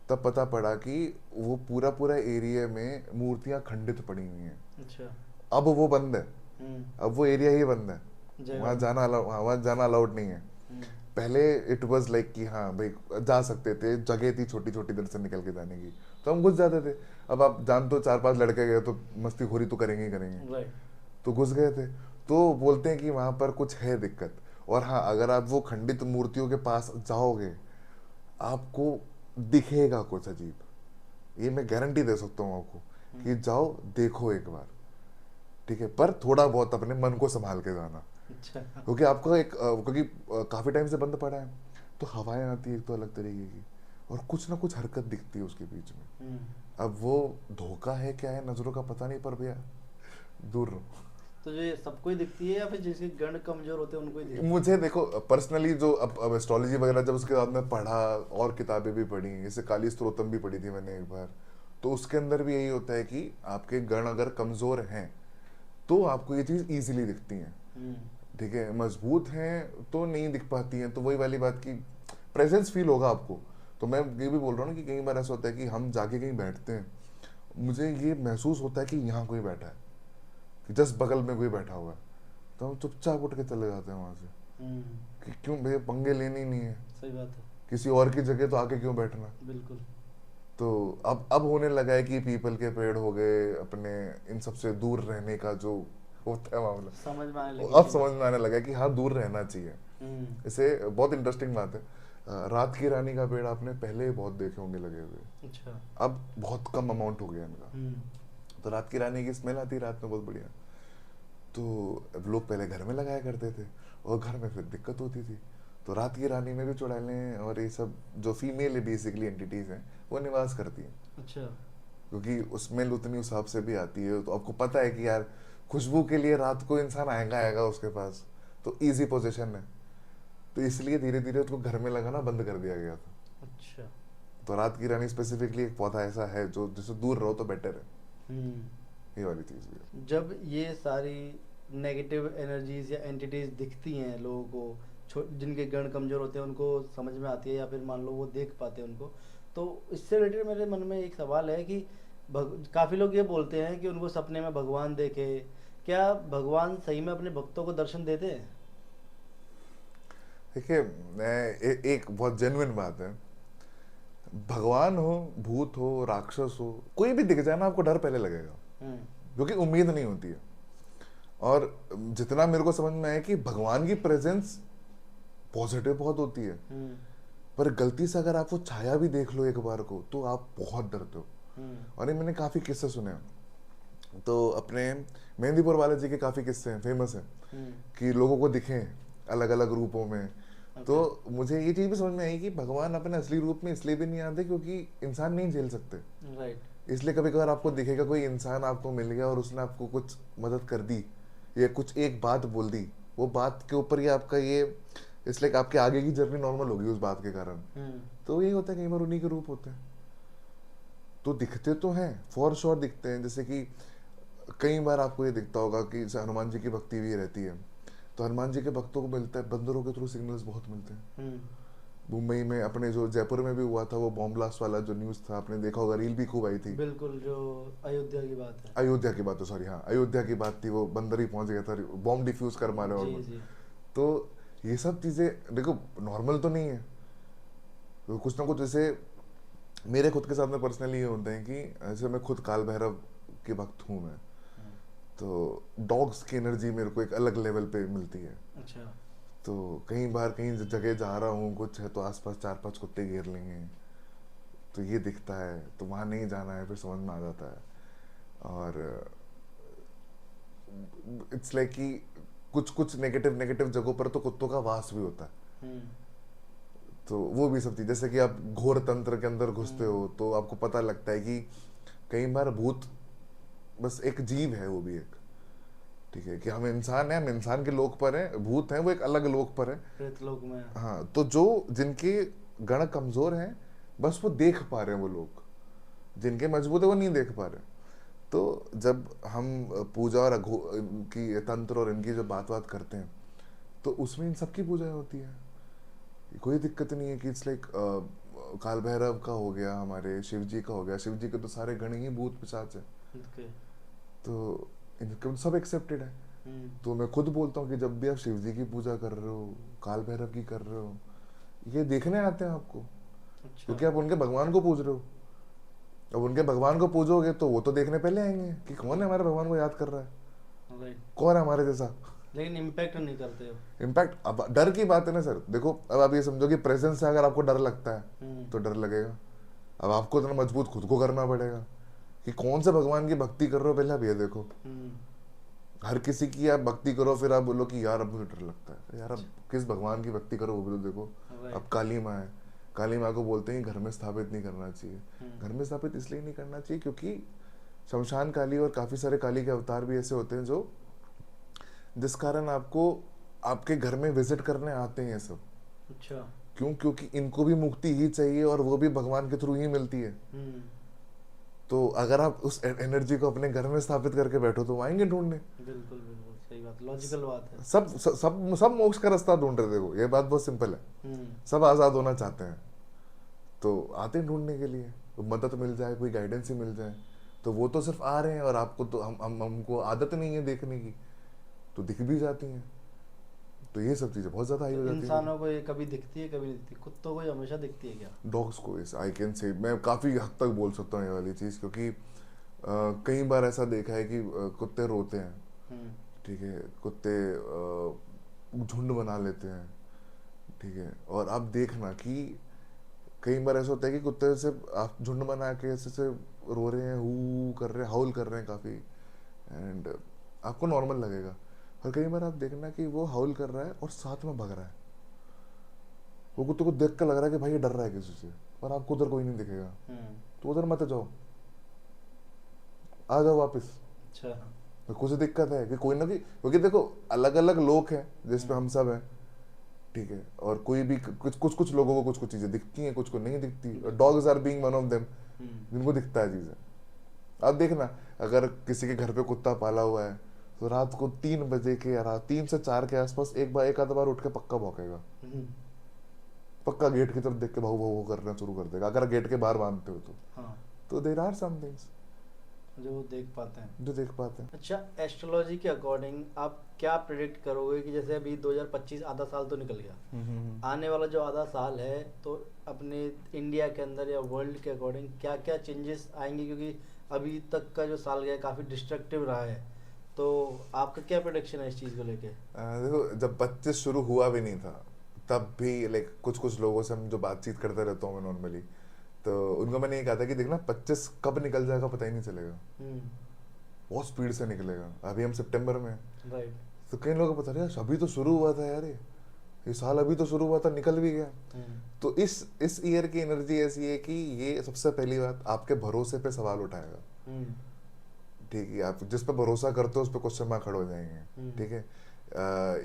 तब पता पड़ा कि वो पूरा पूरा एरिया में मूर्तियाँ खंडित पड़ी हुई हैं। अच्छा। अब वो बंद है, हम्म। अब वो एरिया ही बंद है। जयगढ़ में। वहाँ जाना अलाउड नहीं है। हम्म। पहले इट वाज लाइक कि हाँ भाई जा सकते थे, जगह थी छोटी छोटी इधर से निकल के जाने की, तो हम घुस जाते थे। अब आप जान तो 4-5 लड़के गए तो मस्तीखोरी तो करेंगे ही करेंगे। राइट। तो घुस गए थे। तो बोलते हैं कि वहाँ पर कुछ है दिक्कत। और हाँ, अगर आप वो खंडित मूर्तियों के पास जाओगे, आपको दिखेगा कुछ अजीब, ये मैं गारंटी दे सकता हूँ आपको, कि जाओ देखो एक बार, ठीक है? पर थोड़ा बहुत अपने मन को संभाल के जाना, अच्छा। क्योंकि आपका क्योंकि काफ़ी टाइम से बंद पड़ा है, तो हवाएं आती है एक तो अलग तरीके की, और कुछ ना कुछ हरकत दिखती है उसके बीच में। हम्म। अब वो धोखा है क्या है, नज़रों का पता नहीं, पर भैया दूर रहो। तो ये सबको ही दिखती है या फिर जिसके गण कमजोर होते हैं उनको ही दिखती है? मुझे देखो पर्सनली जो अब एस्ट्रोलॉजी वगैरह जब उसके बाद में पढ़ा, और किताबें भी पढ़ी, जैसे काली स्त्रोतम भी पढ़ी थी मैंने एक बार, तो उसके अंदर भी यही होता है कि आपके गण अगर कमज़ोर हैं तो आपको ये चीज़ ईजिली दिखती हैं, हम्म। ठीक है? मजबूत हैं तो नहीं दिख पाती हैं। तो वही वाली बात की प्रेजेंस फील होगा आपको। तो मैं ये भी बोल रहा हूँ ना कि कई बार ऐसा होता है कि हम जाके कहीं बैठते हैं, मुझे ये महसूस होता है कि यहाँ कोई बैठा है, कि जस्ट बगल में कोई बैठा हुआ है, तो हम चुपचाप उठ के चले जाते हैं वहाँ से, हम्म। कि क्यों भैया पंगे लेने ही नहीं है, सही बात है। किसी और की जगह तो आके क्यों बैठना। बिल्कुल। तो अब होने लगा है कि पीपल के पेड़ हो गए अपने, इन सबसे दूर रहने का जो होता है मामला, समझ में आने वो लगी अब चीजें। समझ में आने लगा है कि हाँ दूर रहना चाहिए। हम्म। इसे बहुत इंटरेस्टिंग बात है, रात की रानी का पेड़ आपने पहले बहुत देखे होंगे लगे हुए, अच्छा। अब बहुत कम अमाउंट हो गया इनका। हम्म। तो रात की रानी की स्मेल आती है रात में बहुत बढ़िया। तो अब लोग पहले घर में लगाया करते थे, और घर में फिर दिक्कत होती थी। तो रात की रानी में भी चुड़ैलें और ये सब जो फीमेल बेसिकली एंटिटीज हैं वो निवास करती हैं, अच्छा। क्योंकि उसमें उतनी उस हिसाब से भी आती है। तो आपको पता है कि यार खुशबू के लिए रात को इंसान आएगा आएगा उसके पास, तो इजी पोजीशन है, तो इसलिए धीरे धीरे उसको घर में लगाना बंद कर दिया गया था। अच्छा। तो रात की रानी स्पेसिफिकली एक पौधा ऐसा है जो जिससे दूर रहो तो बेटर है, हम्म। ये वाली चीज भी है। जब ये सारी नेगेटिव एनर्जीज या एंटिटीज दिखती हैं लोगों को, जिनके गण कमजोर होते हैं उनको समझ में आती है, या फिर मान लो वो देख पाते हैं उनको, तो इससे रिलेटेड मेरे मन में एक सवाल है कि काफ़ी लोग ये बोलते हैं कि उनको सपने में भगवान देखे। क्या भगवान सही में अपने भक्तों को दर्शन देते हैं? देखिए एक बहुत जेन्युइन बात है, भगवान हो, भूत हो, राक्षस हो, कोई भी दिख जाए ना आपको डर पहले लगेगा, हम्म। क्योंकि उम्मीद नहीं होती है। और जितना मेरे को समझ में आया कि भगवान की प्रेजेंस पॉजिटिव बहुत होती है, हम्म। पर गलती से अगर आप वो छाया भी देख लो एक बार को तो आप बहुत डरते हो। हम्म। और ये मैंने काफ़ी किस्से सुने हैं। तो अपने मेहंदीपुर वाले जी के काफ़ी किस्से हैं, फेमस हैं, हम्म। कि लोगों को दिखें अलग अलग रूपों में। तो ओके। मुझे ये चीज़ भी समझ में आई कि भगवान अपने असली रूप में इसलिए भी नहीं आते क्योंकि इंसान नहीं झेल सकते, राइट। इसलिए कभी कभार आपको दिखेगा कोई इंसान आपको मिल गया और उसने आपको कुछ मदद कर दी या कुछ एक बात बोल दी, वो बात के ऊपर ही आपका ये इसलिए आपके आगे की जर्नी नॉर्मल होगी उस बात के कारण। हम्म। तो यही होता है, कई बार उन्हीं के रूप होते हैं, तो दिखते तो हैं, फॉर श्योर दिखते हैं। जैसे कि कई बार आपको ये दिखता होगा कि जैसे हनुमान जी की भक्ति भी रहती है, तो हनुमान जी के भक्तों को मिलता है बंदरों के थ्रू सिग्नल्स बहुत मिलते हैं। हम्म। मुंबई में अपने जो जयपुर में भी हुआ था वो बॉम्ब ब्लास्ट वाला जो न्यूज़ था, आपने देखा होगा, रील भी खूब आई थी। बिल्कुल, जो अयोध्या की बात है। अयोध्या की बात है, सॉरी, हाँ अयोध्या की बात थी, वो बंदर ही पहुंच गया था बॉम्ब डिफ्यूज कर मारे जी ऑलमोस्ट। जी। तो ये सब चीज़ें देखो नॉर्मल तो नहीं है, तो कुछ ना कुछ जैसे मेरे खुद के साथ में पर्सनली ये होते हैं कि ऐसे मैं खुद काल भैरव के भक्त हूँ मैं, हम्म। तो डॉग्स की एनर्जी मेरे को एक अलग लेवल पे मिलती है। अच्छा। तो कई बार कहीं जगह जा रहा हूँ कुछ है तो आसपास 4-5 कुत्ते घेर लेंगे, तो ये दिखता है तो वहाँ नहीं जाना है, फिर समझ में आ जाता है। और इट्स लाइक कि कुछ कुछ नेगेटिव नेगेटिव जगहों पर तो कुत्तों का वास भी होता है, हम्म। तो वो भी सब चीज़, जैसे कि आप घोर तंत्र के अंदर घुसते हो हम्म। तो आपको पता लगता है कि कई बार भूत बस एक जीव है, वो भी एक, ठीक है, कि हम इंसान हैं, हम इंसान के लोक पर हैं, भूत हैं वो एक अलग लोक पर है। प्रेतलोक में। हाँ, तो जो जिनके गण कमजोर हैं बस वो देख पा रहे हैं, वो लोग जिनके मजबूत है वो नहीं देख पा रहे। तो जब हम पूजा और की तंत्र और इनकी जब बात करते हैं तो उसमें इन सबकी पूजाएं होती है, कोई दिक्कत नहीं है कि इट्स लाइक काल भैरव का हो गया, हमारे शिव जी का हो गया, शिव जी के तो सारे गण ही भूत पिशाच है, ओके। तो इनके सब एक्सेप्टेड है। हम्म। तो मैं खुद बोलता हूँ कि जब भी आप शिव जी की पूजा कर रहे हो, काल भैरव की कर रहे हो, ये देखने आते हैं आपको, अच्छा। क्योंकि आप उनके भगवान को पूज रहे हो। अब उनके भगवान को पूजोगे तो वो तो देखने पहले आएंगे कि कौन है हमारे भगवान को याद कर रहा है, राइट। कौन है हमारे जैसा। लेकिन इम्पैक्ट नहीं करते हो। इनफैक्ट अब डर की बात है ना सर, देखो अब आप ये समझो कि प्रेजेंस से अगर आपको डर लगता है हम्म। तो डर लगेगा। अब आपको इतना मजबूत खुद को करना पड़ेगा कि कौन से भगवान की भक्ति कर रहे हो, पहले आप ये देखो। हम्म। हर किसी की आप भक्ति करो फिर आप बोलो कि यार अब मुझे डर लगता है, अरे यार अब किस भगवान की भक्ति करो वो भी तो देखो। अब राइट। काली माँ है, काली माँ को बोलते हैं घर में स्थापित नहीं करना चाहिए। हम्म। घर में स्थापित इसलिए नहीं करना चाहिए क्योंकि शमशान काली और काफ़ी सारे काली के अवतार भी ऐसे होते हैं जो जिस कारण आपको आपके घर में विजिट करने आते हैं ये सब। अच्छा। क्यों? क्योंकि इनको भी मुक्ति ही चाहिए और वो भी भगवान के थ्रू ही मिलती है। हम्म। तो अगर आप उस एनर्जी को अपने घर में स्थापित करके बैठो तो वो आएंगे ढूंढने। बिल्कुल बिल्कुल सही बात, लॉजिकल बात है। सब मोक्ष का रास्ता ढूंढ रहे, देखो ये बात बहुत सिंपल है, हम्म। सब आज़ाद होना चाहते हैं तो आते हैं ढूंढने के लिए, तो मदद मिल जाए, कोई गाइडेंस ही मिल जाए। तो वो तो सिर्फ आ रहे हैं और आपको तो हमको आदत नहीं है देखने की, तो दिख भी जाती हैं। तो ये सब चीज़ें बहुत ज़्यादा हाई तो हो जाती है। इंसानों को ये कभी दिखती है कभी नहीं दिखती, कुत्तों को ये हमेशा दिखती है क्या? डॉग्स को इस आई कैन से मैं काफ़ी हद तक बोल सकता हूँ ये वाली चीज़, क्योंकि कई बार ऐसा देखा है कि कुत्ते रोते हैं, हम्म। ठीक है, कुत्ते झुंड बना लेते हैं, ठीक है, और आप देखना कि कई बार ऐसा होता है कि कुत्ते से आप झुंड बना के ऐसे से रो रहे हैं, हू कर रहे हैं, हाउल कर रहे हैं काफ़ी, एंड आपको नॉर्मल लगेगा। और कई बार आप देखना कि वो हाउल कर रहा है और साथ में भग रहा है, वो कुत्ते को देख कर लग रहा है कि भाई ये डर रहा है किसी से, और आपको उधर कोई नहीं दिखेगा, तो उधर मत जाओ, आ जाओ वापस। अच्छा। तो कुछ दिक्कत है कि कोई ना कोई, क्योंकि देखो अलग अलग लोग हैं जिसपे हम सब हैं, ठीक है, और कोई भी कुछ कुछ कुछ लोगों को कुछ कुछ चीजें दिखती हैं, कुछ को नहीं दिखती। Dogs are being one of them, जिनको दिखता है चीजें। आप देखना, अगर किसी के घर पे कुत्ता पाला हुआ है तो रात को 3 बजे के या रात 3 से 4 के आसपास एक आध बार उठ के पक्का भौंकेगा, पक्का गेट की तरफ देख के भाऊ भाऊ करना शुरू कर देगा, अगर गेट के बाहर बांधते हो तो। हाँ, तो देर आर सम थिंग्स जो वो देख पाते हैं। जो देख पाते हैं। अच्छा, एस्ट्रोलॉजी के अकॉर्डिंग आप क्या प्रिडिक्ट करोगे कि जैसे अभी 2025 आधा साल तो निकल गया, आने वाला जो आधा साल है तो अपने इंडिया के अंदर या वर्ल्ड के अकॉर्डिंग क्या क्या चेंजेस आएंगे, क्योंकि अभी तक का जो साल गया काफ़ी डिस्ट्रक्टिव रहा है, तो आपका क्या प्रोडिक्शन है इस चीज़ को लेके? देखो जब 25 शुरू हुआ भी नहीं था तब भी लाइक कुछ कुछ लोगों से हम जो बातचीत करते रहता हूँ मैं नॉर्मली, तो उनको मैंने ये कहा था कि देखना 25 कब निकल जाएगा पता ही नहीं चलेगा, बहुत स्पीड से निकलेगा। अभी हम सितंबर में हैं, राइट। तो कई लोगों को पता नहीं अभी तो शुरू हुआ था यार, ये साल अभी तो शुरू हुआ था, निकल भी गया। तो इस ईयर की एनर्जी ऐसी है कि ये सबसे पहली बात आपके भरोसे पे सवाल उठाएगा, ठीक है, आप जिस पे भरोसा करते हो उस पर क्वेश्चन मार्क खड़े हो जाएंगे, ठीक है।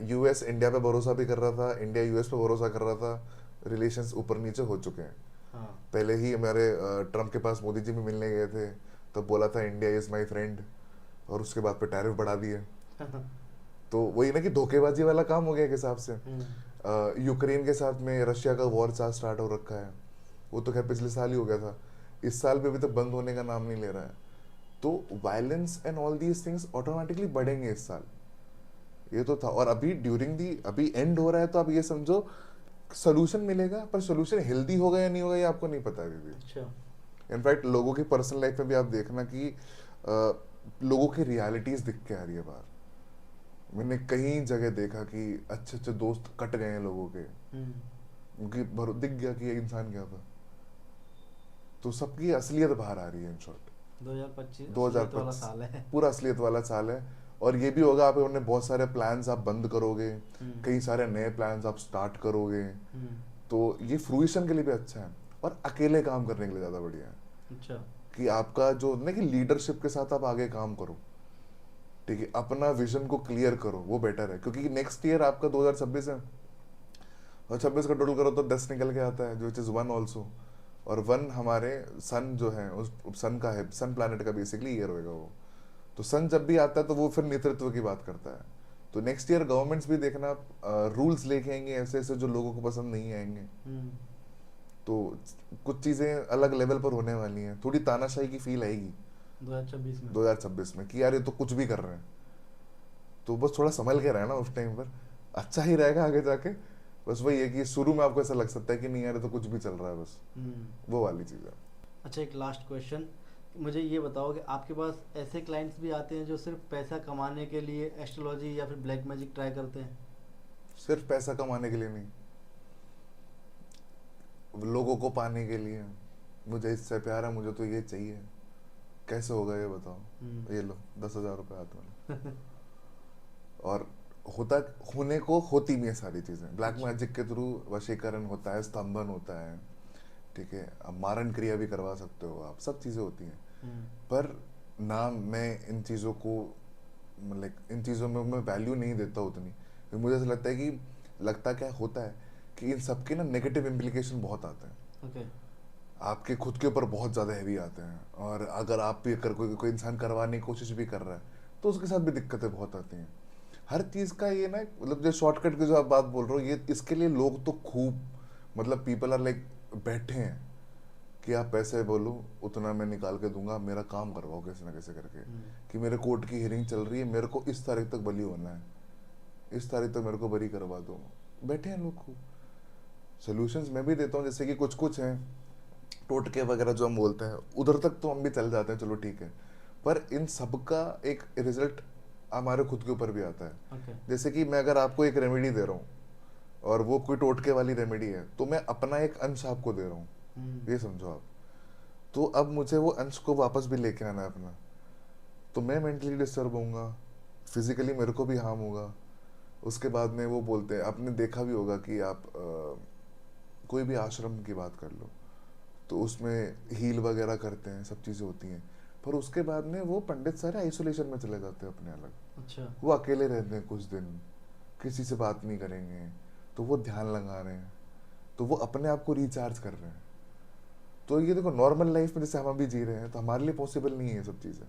यूएस इंडिया पे भरोसा भी कर रहा था, इंडिया यूएस पे भरोसा कर रहा था, रिलेशंस ऊपर नीचे हो चुके हैं। हाँ। पहले ही हमारे ट्रम्प के पास मोदी जी भी मिलने गए थे, तब बोला था इंडिया इज माय फ्रेंड, और उसके बाद पे टैरिफ बढ़ा दिए। तो वही ना कि धोखेबाजी वाला काम हो गया एक हिसाब से। यूक्रेन के साथ में रशिया का वॉर स्टार्ट हो रखा है, वो तो खैर पिछले साल ही हो गया था, इस साल भी अभी तक बंद होने का नाम नहीं ले रहा है। तो violence and all these things automatically बढ़ेंगे इस साल, ये तो था। और अभी ड्यूरिंग दी अभी एंड हो रहा है, तो आप ये समझो सोल्यूशन मिलेगा, पर सोल्यूशन हेल्दी होगा या नहीं होगा ये आपको नहीं पता अभी भी। अच्छा। इनफैक्ट लोगों की पर्सनल लाइफ में भी आप देखना कि लोगों की रियलिटीज दिख के आ रही है बाहर। मैंने कई जगह देखा कि अच्छे अच्छे दोस्त कट गए हैं लोगों के, उनकी दिख गया कि ये इंसान क्या था। तो सबकी असलियत बाहर आ रही है इन शॉर्ट। 2025 असलियत वाला 2025 साल है। पूरा असलियत वाला साल है। और ये भी होगा, आप उन्होंने बहुत सारे प्लान्स आप बंद करोगे, कई सारे नए प्लान्स आप स्टार्ट करोगे, तो ये फ्रूइशन के लिए भी अच्छा है, और अकेले काम करने के लिए ज़्यादा बढ़िया है। अच्छा। कि आपका जो ना कि लीडरशिप के साथ आप आगे काम करो, ठीक है, अपना विजन को क्लियर करो, वो बेटर है। क्योंकि नेक्स्ट ईयर आपका 2026 है, और 26 का टोटल करो तो 10 निकल के आता है, जो इज 1 ऑल्सो। और 1 हमारे सन जो है उस सन का है, सन प्लैनेट का बेसिकली ईयर होएगा वो। तो सन जब भी आता है तो वो फिर नेतृत्व की बात करता है। तो नेक्स्ट ईयर गवर्नमेंट्स भी देखना रूल्स लेके आएंगे ऐसे ऐसे जो लोगों को पसंद नहीं आएंगे। तो कुछ चीज़ें अलग लेवल पर होने वाली हैं, थोड़ी तानाशाही की फील आएगी 2026 में कि यार ये तो कुछ भी कर रहे हैं। तो बस थोड़ा संभल के रहना उस टाइम पर, अच्छा ही रहेगा आगे जाके। बस वही है कि शुरू में आपको ऐसा लग सकता है कि नहीं यार ये तो कुछ भी चल रहा है, बस वो वाली चीज़ है। अच्छा, एक लास्ट क्वेश्चन, मुझे ये बताओ कि आपके पास ऐसे क्लाइंट्स भी आते हैं जो सिर्फ पैसा कमाने के लिए एस्ट्रोलॉजी या फिर ब्लैक मैजिक ट्राई करते हैं? सिर्फ पैसा कमाने के लिए नहीं, लोगों को पाने के लिए। मुझे इससे प्यार है, मुझे तो ये चाहिए, कैसे होगा ये बताओ, ये लो 10,000 रुपये हाथ में। और होता होने को होती भी है सारी चीज़ें, ब्लैक मैजिक के थ्रू वशीकरण होता है, स्तंभन होता है, ठीक है, अब मारण क्रिया भी करवा सकते हो आप, सब चीज़ें होती हैं। पर ना मैं इन चीज़ों को मतलब इन चीज़ों में मैं वैल्यू नहीं देता उतनी, क्योंकि मुझे ऐसा लगता है कि लगता क्या होता है कि इन सब के ना नेगेटिव इम्प्लीकेशन बहुत आते हैं। ओके। आपके खुद के ऊपर बहुत ज़्यादा हैवी आते हैं, और अगर आप भी अगर कोई इंसान करवाने की कोशिश भी कर रहा है तो उसके साथ भी दिक्कतें बहुत आती हैं। हर चीज़ का ये ना मतलब जो शॉर्टकट की जो आप बात बोल रहे हो, ये इसके लिए लोग तो खूब मतलब पीपल आर लाइक बैठे हैं कि आप पैसे बोलो उतना मैं निकाल के दूंगा, मेरा काम करवाओ कैसे ना कैसे करके, कि मेरे कोर्ट की हियरिंग चल रही है, मेरे को इस तारीख तक बली होना है, इस तारीख तक मेरे को बरी करवा दो। बैठे हैं लोग खूब। सोल्यूशंस मैं भी देता हूँ, जैसे कि कुछ कुछ हैं टोटके वगैरह जो हम बोलते हैं, उधर तक तो हम भी चल जाते हैं, चलो ठीक है। पर इन सब का एक रिजल्ट हमारे खुद के ऊपर भी आता है। Okay. जैसे कि मैं अगर आपको एक रेमेडी दे रहा हूँ और वो कोई टोटके वाली रेमेडी है, तो मैं अपना एक अंश आपको दे रहा हूँ, ये समझो आप। तो अब मुझे वो अंश को वापस भी लेके आना है अपना, तो मैं मेंटली डिस्टर्ब होऊंगा, फिजिकली मेरे को भी हार्म होगा। उसके बाद में वो बोलते हैं, आपने देखा भी होगा कि आप कोई भी आश्रम की बात कर लो, तो उसमें हील वगैरह करते हैं, सब चीज़ें होती हैं, पर उसके बाद में वो पंडित सारे आइसोलेशन में चले जाते हैं अपने अलग। अच्छा। वो अकेले रहते हैं कुछ दिन, किसी से बात नहीं करेंगे, तो वो ध्यान लगा रहे हैं, तो वो अपने आप को रिचार्ज कर रहे हैं। तो ये देखो, नॉर्मल लाइफ में जैसे हम अभी जी रहे हैं, तो हमारे लिए पॉसिबल नहीं है ये सब चीज़ें।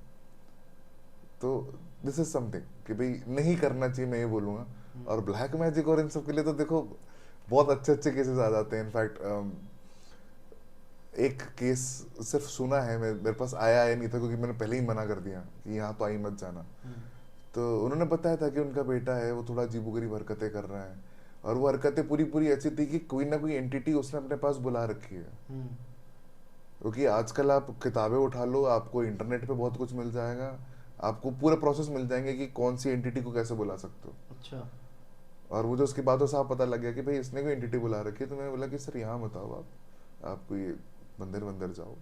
तो दिस इज समथिंग कि भाई नहीं करना चाहिए, मैं ये बोलूँगा। और ब्लैक मैजिक और इन सब के लिए तो देखो बहुत अच्छे अच्छे केसेस आ जाते हैं। इनफैक्ट एक केस सिर्फ सुना है, मेरे पास आया नहीं था, क्योंकि मैंने पहले ही मना कर दिया कि यहाँ तो आई मत जाना। तो उन्होंने बताया था कि उनका बेटा है, वो थोड़ा अजीबोगरीब हरकतें कर रहा है, और वो हरकतें पूरी पूरी ऐसी थी कि कोई ना कोई एंटिटी उसने अपने पास बुला रखी है। क्योंकि आजकल आप किताबें उठा लो, आपको इंटरनेट पे बहुत कुछ मिल जाएगा, आपको पूरे प्रोसेस मिल जाएंगे कि कौन सी एंटिटी को कैसे बुला सकते हो। अच्छा। और मुझे उसकी बातों से पता लग गया कि भाई इसने कोई एंटिटी बुला रखी है। तो मैंने बोला कि सर यहाँ बताओ, आप कोई मंदिर वंदिर जाओ,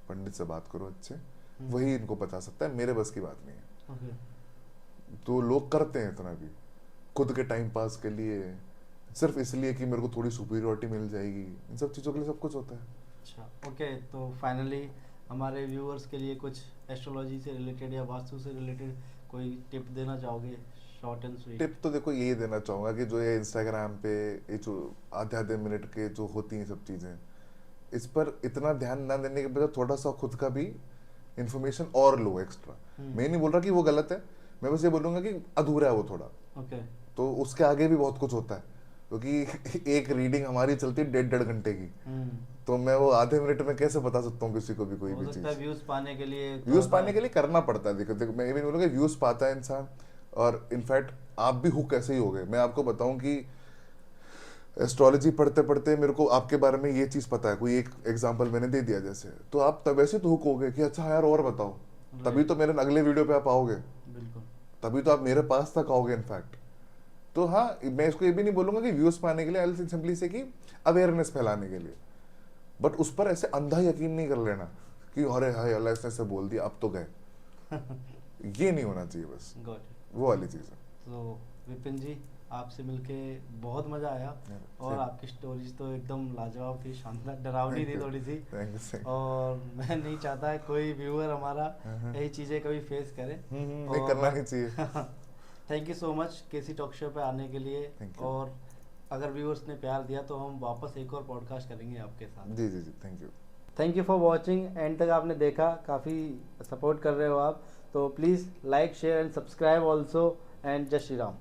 पंडित से बात करो अच्छे, वही इनको बता सकता है, मेरे बस की बात नहीं है। ओके। तो लोग करते हैं इतना भी खुद के टाइम पास के लिए, सिर्फ इसलिए कि मेरे को थोड़ी सुपीरियरिटी मिल जाएगी। इन सब चीज़ों के लिए सब कुछ होता है। अच्छा, ओके। तो फाइनली हमारे व्यूअर्स के लिए कुछ एस्ट्रोलॉजी से रिलेटेड या वास्तु से रिलेटेड कोई टिप देना चाहोगे, शॉर्ट एंड स्वीट? टिप तो देखो यही देना चाहूँगा कि जो ये इंस्टाग्राम पे ये जो आधे मिनट के जो होती हैं सब चीज़ें, इस पर इतना ध्यान ना देने के बजाय थोड़ा सा खुद का भी इंफॉर्मेशन और लो एक्स्ट्रा। मैं नहीं बोल रहा कि वो गलत है, मैं बस ये बोलूँगा कि अधूरा है वो थोड़ा। ओके। तो उसके आगे भी बहुत कुछ होता है, क्योंकि एक रीडिंग हमारी चलती है 1.5 घंटे की। तो मैं वो आधे मिनट में कैसे बता सकता हूँ किसी को भी कोई हो भी सकता है चीज़। व्यूज पाने के लिए व्यूज पाने के लिए करना पड़ता है। देखो देखो, मैं ये भी नहीं बोलूँगा व्यूज पाता है इंसान, और इनफैक्ट आप भी हुक कैसे ही हो गए। मैं आपको बताऊं कि एस्ट्रोलॉजी पढ़ते पढ़ते मेरे को आपके बारे में ये चीज़ पता है, कोई एक एग्जांपल मैंने दे दिया जैसे, तो आप तब ऐसे तो हुक हो गए कि अच्छा यार और बताओ, तभी तो मेरे अगले वीडियो पे आप आओगे, बिल्कुल। तभी तो आप मेरे पास तक आओगे इनफैक्ट। तो हाँ, मैं इसको ये भी नहीं बोलूंगा कि व्यूज पाने के लिए, आई विल सिंपली से कि अवेयरनेस फैलाने के लिए, बट उस पर ऐसे अंधा यकीन नहीं कर लेना कि अरे हाय अल्लाह इसने ऐसे बोल दिया अब तो गए। ये नहीं होना चाहिए बस, गॉट इट। वो वाली चीज़ है। तो विपिन जी, आपसे मिलके बहुत मज़ा आया, और आपकी स्टोरीज तो एकदम लाजवाब थी, शानदार, डरावनी थी थोड़ी सी। और मैं नहीं चाहता है कोई व्यूअर हमारा यही चीज़ें कभी फेस करे। नहीं करना नहीं चाहिए। Thank you so much KC talk show पे आने के लिए। और अगर व्यूअर्स ने प्यार दिया तो हम वापस एक और पॉडकास्ट करेंगे आपके साथ। जी जी जी, thank you. Thank you for watching, end तक आपने देखा, काफ़ी सपोर्ट कर रहे हो आप, तो please like share and subscribe also, and जय श्री राम।